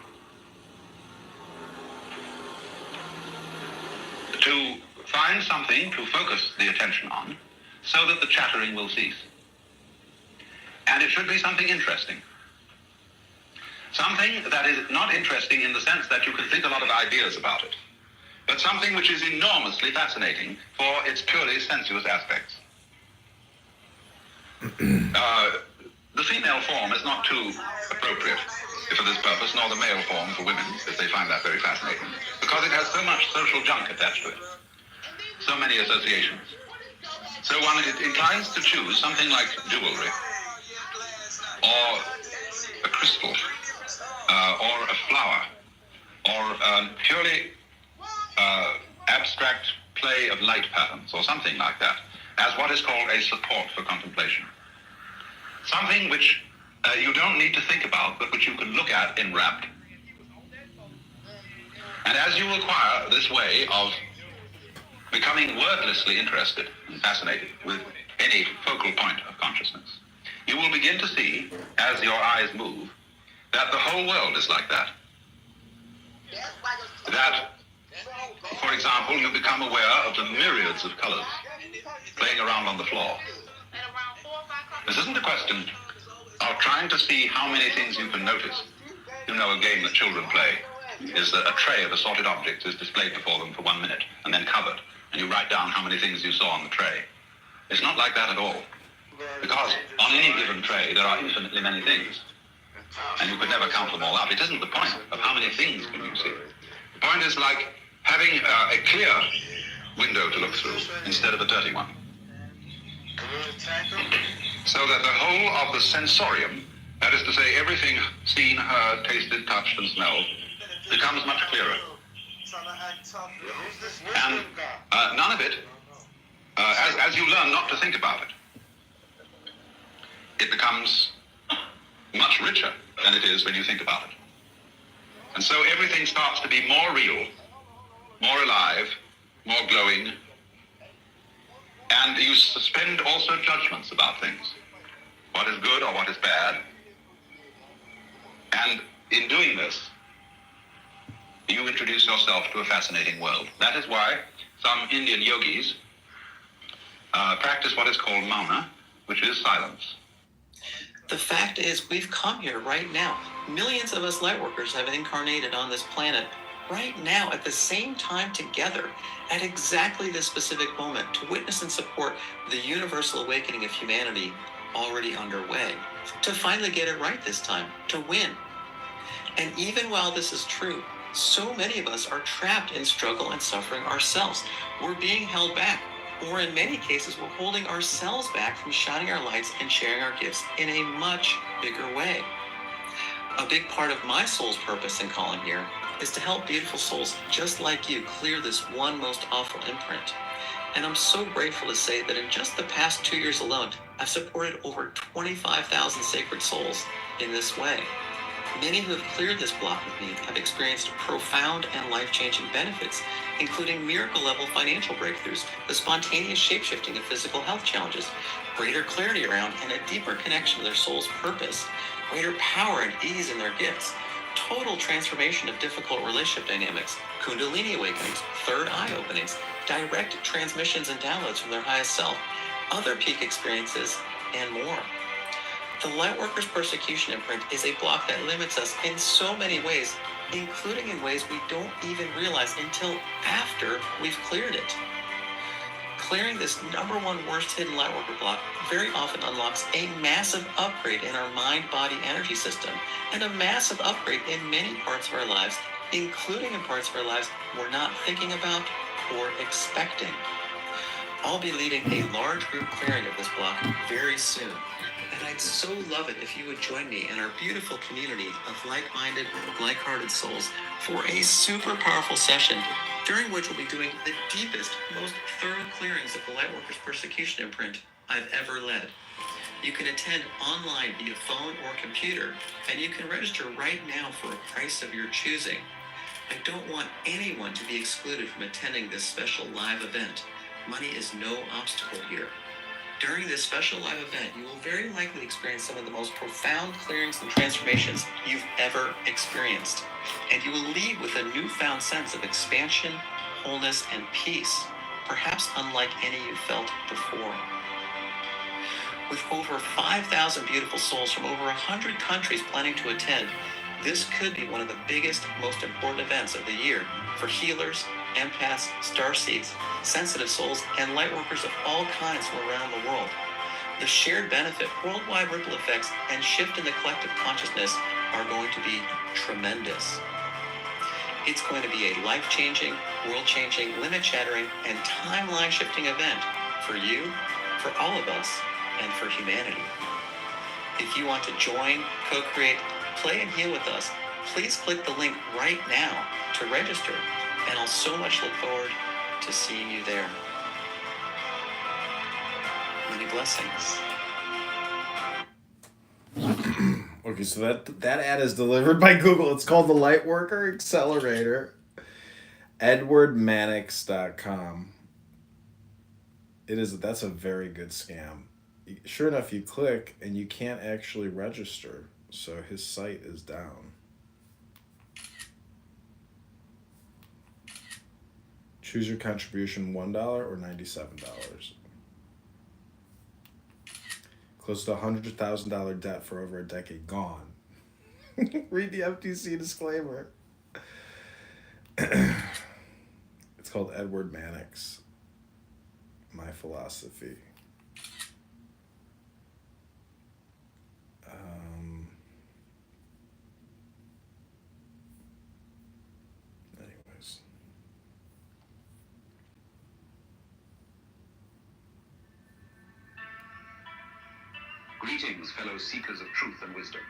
To find something to focus the attention on so that the chattering will cease. And it should be something interesting. Something that is not interesting in the sense that you can think a lot of ideas about it, but something which is enormously fascinating for its purely sensuous aspects. The female form is not too appropriate for this purpose, nor the male form for women, if they find that very fascinating, because it has so much social junk attached to it, so many associations. So one inclines to choose something like jewelry, or a crystal, or a flower, or purely abstract play of light patterns, or something like that, as what is called a support for contemplation. Something which you don't need to think about, but which you can look at enwrapped. And as you acquire this way of becoming wordlessly interested and fascinated with any focal point of consciousness, you will begin to see, as your eyes move, that the whole world is like that. That, for example, you become aware of the myriads of colors playing around on the floor. This isn't a question of trying to see how many things you can notice. You know, a game that children play is that a tray of assorted objects is displayed before them for 1 minute and then covered, and you write down how many things you saw on the tray. It's not like that at all, because on any given tray there are infinitely many things, and you could never count them all up. It isn't the point of how many things can you see. The point is like having a clear window to look through instead of a dirty one. So that the whole of the sensorium, that is to say everything seen, heard, tasted, touched, and smelled, becomes much clearer. And none of it, as you learn not to think about it, it becomes much richer than it is when you think about it. And so everything starts to be more real, more alive, more glowing, and you suspend also judgments about things. What is good or what is bad. And in doing this, you introduce yourself to a fascinating world. That is why some Indian yogis practice what is called mauna, which is silence. The fact is, we've come here right now. Millions of us light workers have incarnated on this planet right now at the same time together at exactly this specific moment to witness and support the universal awakening of humanity already underway. to finally get it right this time, to win. And even while this is true, so many of us are trapped in struggle and suffering ourselves. We're being held back, or in many cases, we're holding ourselves back from shining our lights and sharing our gifts in a much bigger way. A big part of my soul's purpose and calling here is to help beautiful souls just like you clear this one most awful imprint. And I'm so grateful to say that in just the past 2 years alone, I've supported over 25,000 sacred souls in this way. Many who have cleared this block with me have experienced profound and life-changing benefits, including miracle-level financial breakthroughs, the spontaneous shape-shifting of physical health challenges, greater clarity around and a deeper connection to their soul's purpose, greater power and ease in their gifts, total transformation of difficult relationship dynamics, kundalini awakenings, third eye openings, direct transmissions and downloads from their highest self, other peak experiences, and more. The Lightworkers Persecution Imprint is a block that limits us in so many ways, including in ways we don't even realize until after we've cleared it. Clearing this number one worst hidden Lightworker block very often unlocks a massive upgrade in our mind-body energy system, and a massive upgrade in many parts of our lives, including in parts of our lives we're not thinking about or expecting. I'll be leading a large group clearing of this block very soon. And I'd so love it if you would join me in our beautiful community of like-minded, like-hearted souls for a super powerful session during which we'll be doing the deepest, most thorough clearings of the Lightworkers Persecution Imprint I've ever led. You can attend online via phone or computer, and you can register right now for a price of your choosing. I don't want anyone to be excluded from attending this special live event. Money is no obstacle here. During this special live event, you will very likely experience some of the most profound clearings and transformations you've ever experienced. And you will leave with a newfound sense of expansion, wholeness, and peace, perhaps unlike any you felt before. With over 5,000 beautiful souls from over 100 countries planning to attend, this could be one of the biggest, most important events of the year for healers, empaths, starseeds, sensitive souls, and lightworkers of all kinds from around the world. The shared benefit, worldwide ripple effects, and shift in the collective consciousness are going to be tremendous. It's going to be a life-changing, world-changing, limit-shattering, and timeline-shifting event for you, for all of us, and for humanity. If you want to join, co-create, play, and heal with us, please click the link right now to register, and I'll so much look forward to seeing you there. Many blessings. Okay, so that ad is delivered by Google. It's called the Lightworker Accelerator. EdwardMannix.com. That's a very good scam. Sure enough, you click and you can't actually register, so his site is down. Choose your contribution, $1 or $97. Close to $100,000 debt for over a decade. Gone. Read the FTC disclaimer. It's called Edward Mannix. My Philosophy. Anyways. Greetings, fellow seekers of truth and wisdom.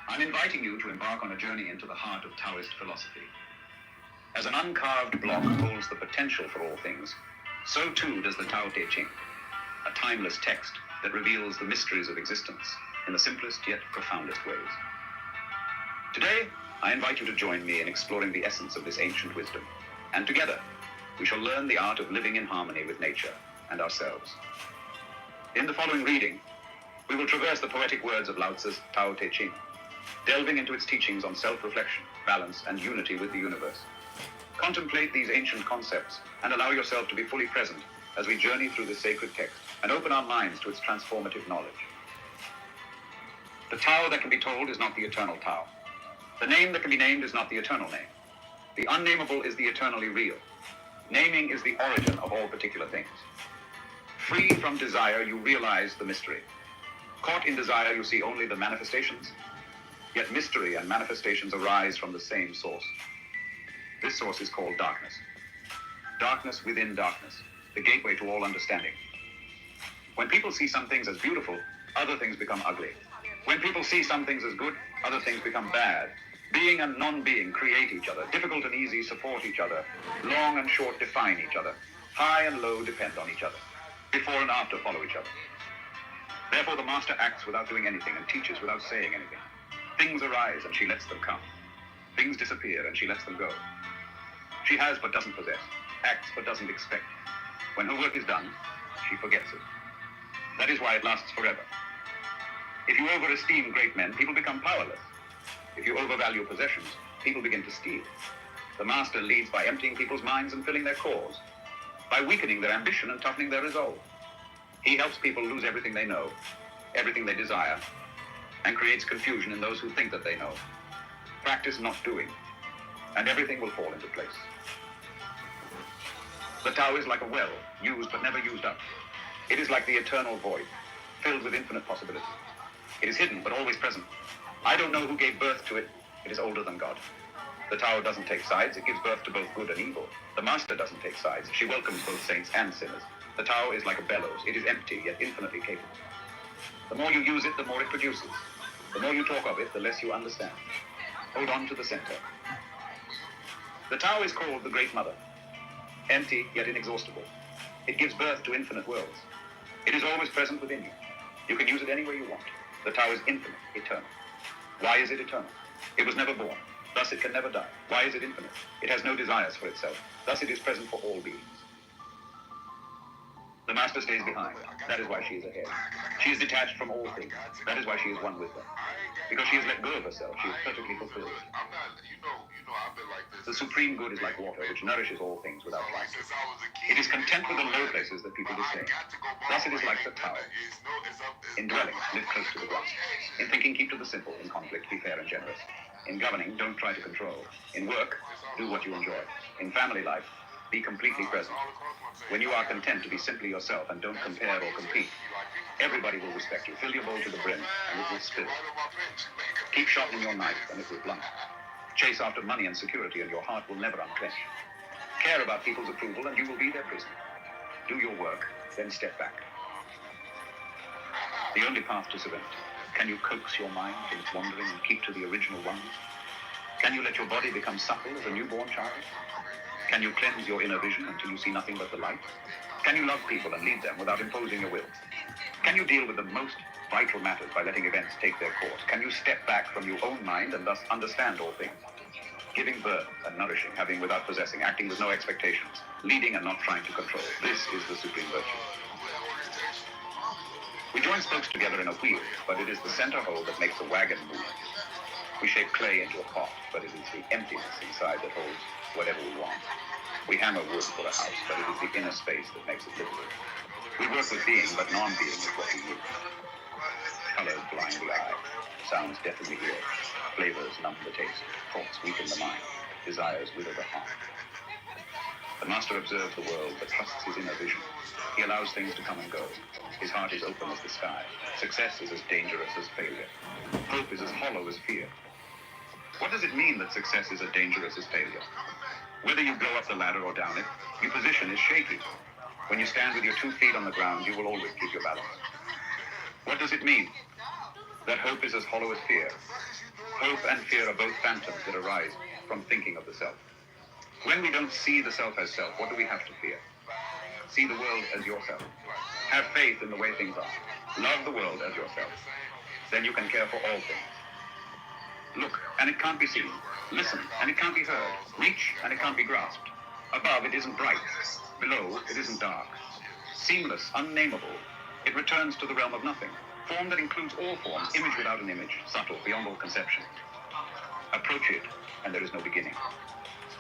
I'm inviting you to embark on a journey into the heart of Taoist philosophy. As an uncarved block holds the potential for all things, so too does the Tao Te Ching, a timeless text that reveals the mysteries of existence in the simplest yet profoundest ways. Today, I invite you to join me in exploring the essence of this ancient wisdom, and together, we shall learn the art of living in harmony with nature and ourselves. In the following reading, we will traverse the poetic words of Lao Tzu's Tao Te Ching, delving into its teachings on self-reflection, balance, and unity with the universe. Contemplate these ancient concepts and allow yourself to be fully present as we journey through this sacred text and open our minds to its transformative knowledge. The Tao that can be told is not the eternal Tao. The name that can be named is not the eternal name. The unnameable is the eternally real. Naming is the origin of all particular things. Free from desire, you realize the mystery. Caught in desire, you see only the manifestations, yet mystery and manifestations arise from the same source. This source is called darkness. Darkness within darkness, the gateway to all understanding. When people see some things as beautiful, other things become ugly. When people see some things as good, other things become bad. Being and non-being create each other. Difficult and easy support each other. Long and short define each other. High and low depend on each other. Before and after follow each other. Therefore the master acts without doing anything and teaches without saying anything. Things arise and she lets them come. Things disappear and she lets them go. She has but doesn't possess. Acts but doesn't expect. When her work is done, she forgets it. That is why it lasts forever. If you overesteem great men, people become powerless. If you overvalue possessions, people begin to steal. The master leads by emptying people's minds and filling their cores, by weakening their ambition and toughening their resolve. He helps people lose everything they know, everything they desire, and creates confusion in those who think that they know. Practice not doing, and everything will fall into place. The Tao is like a well, used but never used up. It is like the eternal void, filled with infinite possibility. It is hidden but always present. I don't know who gave birth to it. It is older than God. The Tao doesn't take sides. It gives birth to both good and evil. The Master doesn't take sides. She welcomes both saints and sinners. The Tao is like a bellows. It is empty, yet infinitely capable. The more you use it, the more it produces. The more you talk of it, the less you understand. Hold on to the center. The Tao is called the Great Mother. Empty, yet inexhaustible. It gives birth to infinite worlds. It is always present within you. You can use it any way you want. The Tao is infinite, eternal. Why is it eternal? It was never born. Thus it can never die. Why is it infinite? It has no desires for itself. Thus it is present for all beings. The Master stays behind. That is why she is ahead. She is detached from all things. That is why she is one with them. Because she has let go of herself, she is perfectly fulfilled. The supreme good is like water, which nourishes all things without light. It is content with the low places that people disdain. Thus it is like the Tao. In dwelling, live close to the ground. In thinking, keep to the simple. In conflict, be fair and generous. In governing, don't try to control. In work, do what you enjoy. In family life, be completely present. When you are content to be simply yourself and don't compare or compete, everybody will respect you. Fill your bowl to the brim, and it will spill. Keep sharpening your knife, and it will blunt. Chase after money and security, and your heart will never unclench. Care about people's approval, and you will be their prisoner. Do your work, then step back. The only path to serenity. Can you coax your mind from its wandering and keep to the original one? Can you let your body become supple as a newborn child? Can you cleanse your inner vision until you see nothing but the light? Can you love people and lead them without imposing your will? Can you deal with the most vital matters by letting events take their course? Can you step back from your own mind and thus understand all things? Giving birth and nourishing, having without possessing, acting with no expectations, leading and not trying to control. This is the supreme virtue. We join spokes together in a wheel, but it is the center hole that makes the wagon move. We shape clay into a pot, but it is the emptiness inside that holds whatever we want. We hammer wood for a house, but it is the inner space that makes it livable. We work with being, but non-being is what we use. Colors blind the eye, sounds deafen the ear, flavors numb the taste, thoughts weaken the mind, desires wither the heart. The Master observes the world, but trusts his inner vision. He allows things to come and go. His heart is open as the sky. Success is as dangerous as failure. Hope is as hollow as fear. What does it mean that success is as dangerous as failure? Whether you go up the ladder or down it, your position is shaky. When you stand with your 2 feet on the ground, you will always keep your balance. What does it mean? That hope is as hollow as fear. Hope and fear are both phantoms that arise from thinking of the self. When we don't see the self as self, what do we have to fear? See the world as yourself. Have faith in the way things are. Love the world as yourself. Then you can care for all things. Look, and it can't be seen. Listen, and it can't be heard. Reach, and it can't be grasped. Above, it isn't bright. Below, it isn't dark. Seamless, unnameable, it returns to the realm of nothing. Form that includes all forms, image without an image, subtle, beyond all conception. Approach it, and there is no beginning.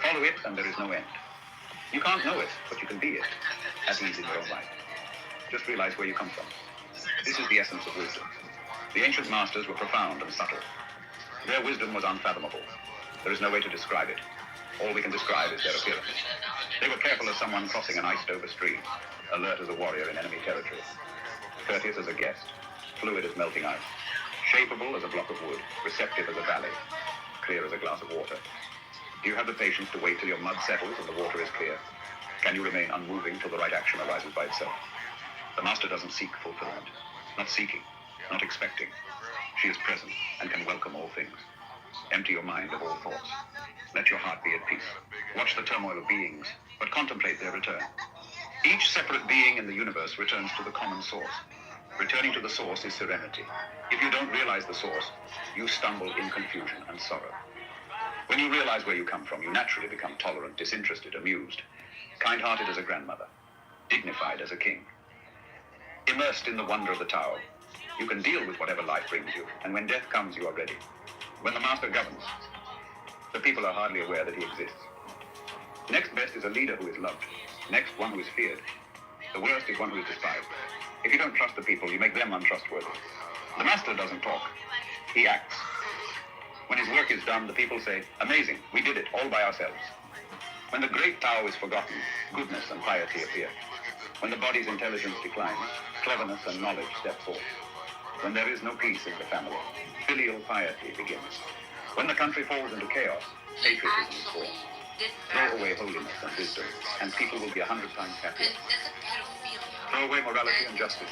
Follow it, and there is no end. You can't know it, but you can be it, at ease in your own life. Just realize where you come from. This is the essence of wisdom. The ancient masters were profound and subtle. Their wisdom was unfathomable. There is no way to describe it. All we can describe is their appearance. They were careful as someone crossing an iced-over stream, alert as a warrior in enemy territory, courteous as a guest, fluid as melting ice, shapeable as a block of wood, receptive as a valley, clear as a glass of water. Do you have the patience to wait till your mud settles and the water is clear? Can you remain unmoving till the right action arises by itself? The master doesn't seek fulfillment, not seeking, not expecting. She is present and can welcome all things. Empty your mind of all thoughts. Let your heart be at peace. Watch the turmoil of beings, but contemplate their return. Each separate being in the universe returns to the common source. Returning to the source is serenity. If you don't realize the source, you stumble in confusion and sorrow. When you realize where you come from, you naturally become tolerant, disinterested, amused, kind-hearted as a grandmother, dignified as a king. Immersed in the wonder of the Tao, you can deal with whatever life brings you, and when death comes, you are ready. When the master governs, the people are hardly aware that he exists. Next best is a leader who is loved. Next, one who is feared. The worst is one who is despised. If you don't trust the people, you make them untrustworthy. The master doesn't talk. He acts. When his work is done, the people say, "Amazing, we did it all by ourselves." When the great Tao is forgotten, goodness and piety appear. When the body's intelligence declines, cleverness and knowledge step forth. When there is no peace in the family, filial piety begins. When the country falls into chaos, patriotism is born. Throw away holiness and wisdom, and people will be 100 times happier. Throw away morality and justice,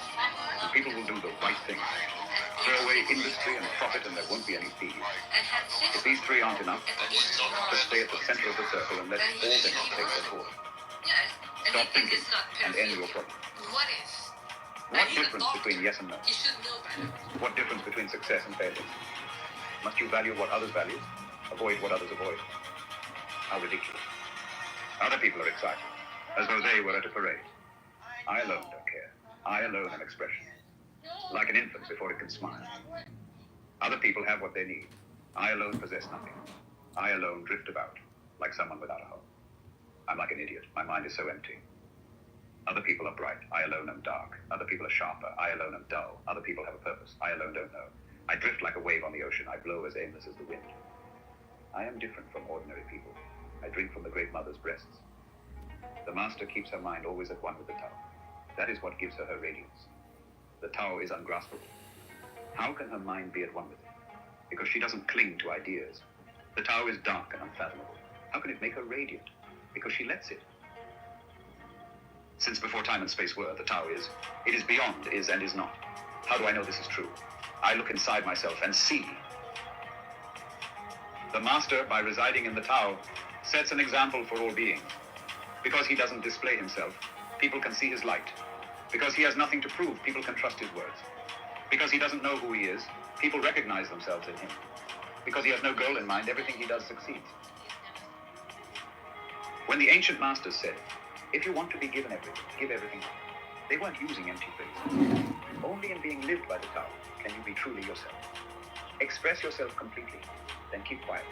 and people will do the right thing. Throw away industry and profit, and there won't be any thieves. If these three aren't enough, just stay at the center of the circle and let all things take their course. Stop thinking and end your problem. What difference between yes and no? What difference between success and failure? Must you value what others value? Avoid what others avoid? How ridiculous. Other people are excited, as though they were at a parade. I alone don't care. I alone am expression. Like an infant before it can smile. Other people have what they need. I alone possess nothing. I alone drift about, like someone without a home. I'm like an idiot. My mind is so empty. Other people are bright. I alone am dark. Other people are sharper. I alone am dull. Other people have a purpose. I alone don't know. I drift like a wave on the ocean. I blow as aimless as the wind. I am different from ordinary people. I drink from the great mother's breasts. The master keeps her mind always at one with the Tao. That is what gives her her radiance. The Tao is ungraspable. How can her mind be at one with it? Because she doesn't cling to ideas. The Tao is dark and unfathomable. How can it make her radiant? Because she lets it. Since before time and space were, the Tao is. It is beyond is and is not. How do I know this is true? I look inside myself and see. The master, by residing in the Tao, sets an example for all beings. Because he doesn't display himself, people can see his light. Because he has nothing to prove, people can trust his words. Because he doesn't know who he is, people recognize themselves in him. Because he has no goal in mind, everything he does succeeds. When the ancient masters said, if you want to be given everything, give everything up, they weren't using empty phrases. Only in being lived by the Tao can you be truly yourself. Express yourself completely, then keep quiet.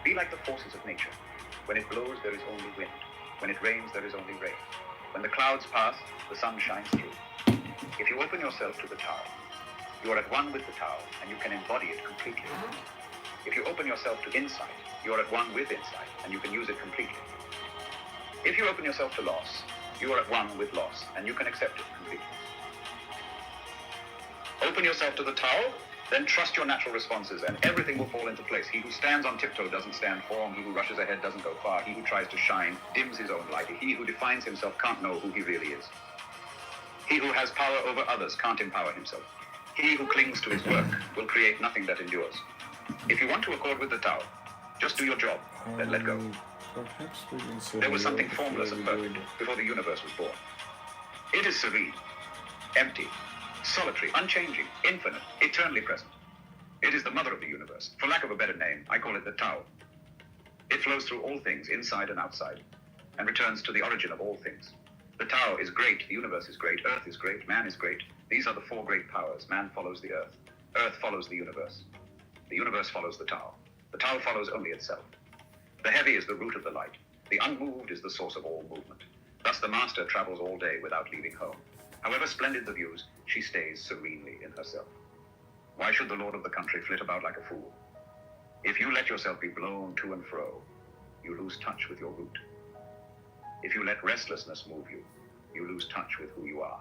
Be like the forces of nature. When it blows, there is only wind. When it rains, there is only rain. When the clouds pass, the sun shines through. If you open yourself to the Tao, you are at one with the Tao, and you can embody it completely. If you open yourself to insight, you are at one with insight, and you can use it completely. If you open yourself to loss, you are at one with loss, and you can accept it completely. Open yourself to the Tao, then trust your natural responses, and everything will fall into place. He who stands on tiptoe doesn't stand firm. He who rushes ahead doesn't go far. He who tries to shine dims his own light. He who defines himself can't know who he really is. He who has power over others can't empower himself. He who clings to his work will create nothing that endures. If you want to accord with the Tao, just do your job, then let go. Perhaps we can say There was something formless and perfect before the universe was born. It is serene, empty, solitary, unchanging, infinite, eternally present. It is the mother of the universe. For lack of a better name, I call it the Tao. It flows through all things, inside and outside, and returns to the origin of all things. The Tao is great, the universe is great, earth is great, man is great. These are the four great powers. Man follows the earth. Earth follows the universe. The universe follows the Tao. The Tao follows only itself. The heavy is the root of the light. The unmoved is the source of all movement. Thus the master travels all day without leaving home. However splendid the views, she stays serenely in herself. Why should the lord of the country flit about like a fool? If you let yourself be blown to and fro, you lose touch with your root. If you let restlessness move you, you lose touch with who you are.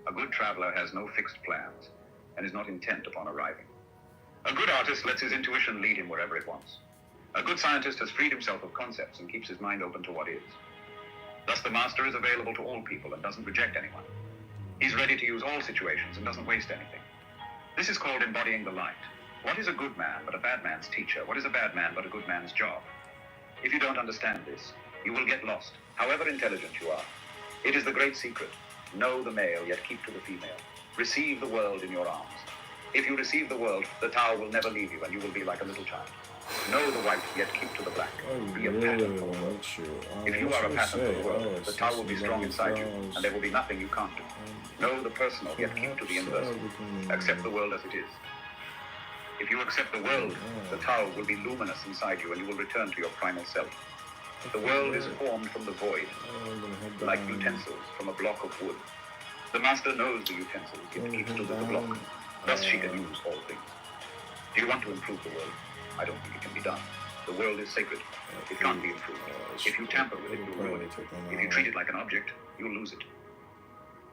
A good traveler has no fixed plans and is not intent upon arriving. A good artist lets his intuition lead him wherever it wants. A good scientist has freed himself of concepts and keeps his mind open to what is. Thus, the master is available to all people and doesn't reject anyone. He's ready to use all situations and doesn't waste anything. This is called embodying the light. What is a good man but a bad man's teacher? What is a bad man but a good man's job? If you don't understand this, you will get lost, however intelligent you are. It is the great secret. Know the male, yet keep to the female. Receive the world in your arms. If you receive the world, the Tao will never leave you, and you will be like a little child. Know the white, yet keep to the black. Be a pattern for the world. If you are a pattern for the world, the Tao will be strong inside you, and there will be nothing you can't do. Know the personal, yet keep to the universal. Accept the world as it is. If you accept the world, the Tao will be luminous inside you, and you will return to your primal self. The world is formed from the void, like utensils from a block of wood. The master knows the utensils, yet keeps to the block. Thus she can use all things. Do you want to improve the world? I don't think it can be done. The world is sacred. It can't be improved. If you tamper with it, you'll ruin it. If you treat it like an object, you'll lose it.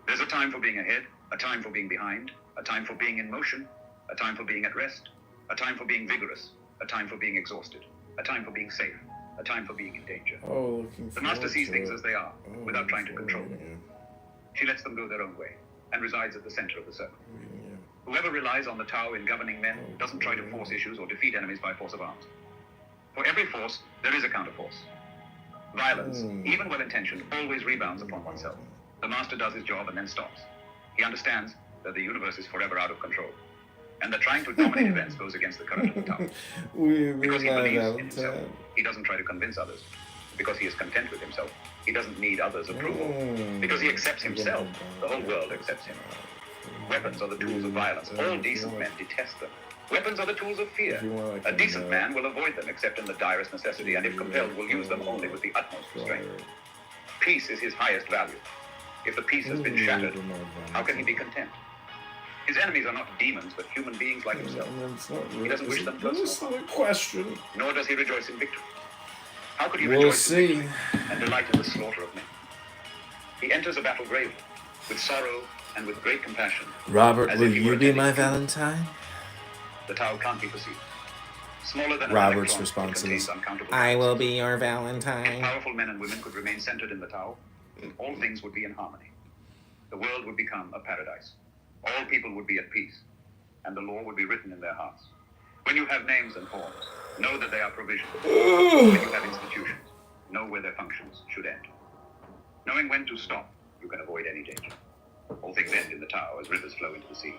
There's a time for being ahead, a time for being behind, a time for being in motion, a time for being at rest, a time for being vigorous, a time for being exhausted, a time for being safe, a time for being in danger. The master sees things as they are, without trying to control them. She lets them go their own way, and resides at the center of the circle. Whoever relies on the Tao in governing men doesn't try to force issues or defeat enemies by force of arms. For every force, there is a counterforce. Violence, even well-intentioned, always rebounds upon oneself. The master does his job and then stops. He understands that the universe is forever out of control, and that trying to dominate events goes against the current of the Tao. Because he believes in himself, he doesn't try to convince others. Because he is content with himself, he doesn't need others' approval. Because he accepts himself, the whole world accepts him. Weapons are the tools of violence. All decent men detest them. Weapons are the tools of fear. A decent man will avoid them except in the direst necessity, and if compelled, will use them only with the utmost restraint. Peace is his highest value. If the peace has been shattered, how can he be content? His enemies are not demons, but human beings like himself. He doesn't wish them personal harm, nor does he rejoice in victory. How could he rejoice in victory and delight in the slaughter of men? He enters a battle bravely, with sorrow and with great compassion. Robert, will you be my Valentine? The Tao can't be perceived. Smaller than Robert's response is, I will be your Valentine. If powerful men and women could remain centered in the Tao, all things would be in harmony. The world would become a paradise. All people would be at peace, and the law would be written in their hearts. When you have names and forms, know that they are provisional. When you have institutions, know where their functions should end. Knowing when to stop, you can avoid any danger. All things end in the Tao as rivers flow into the sea.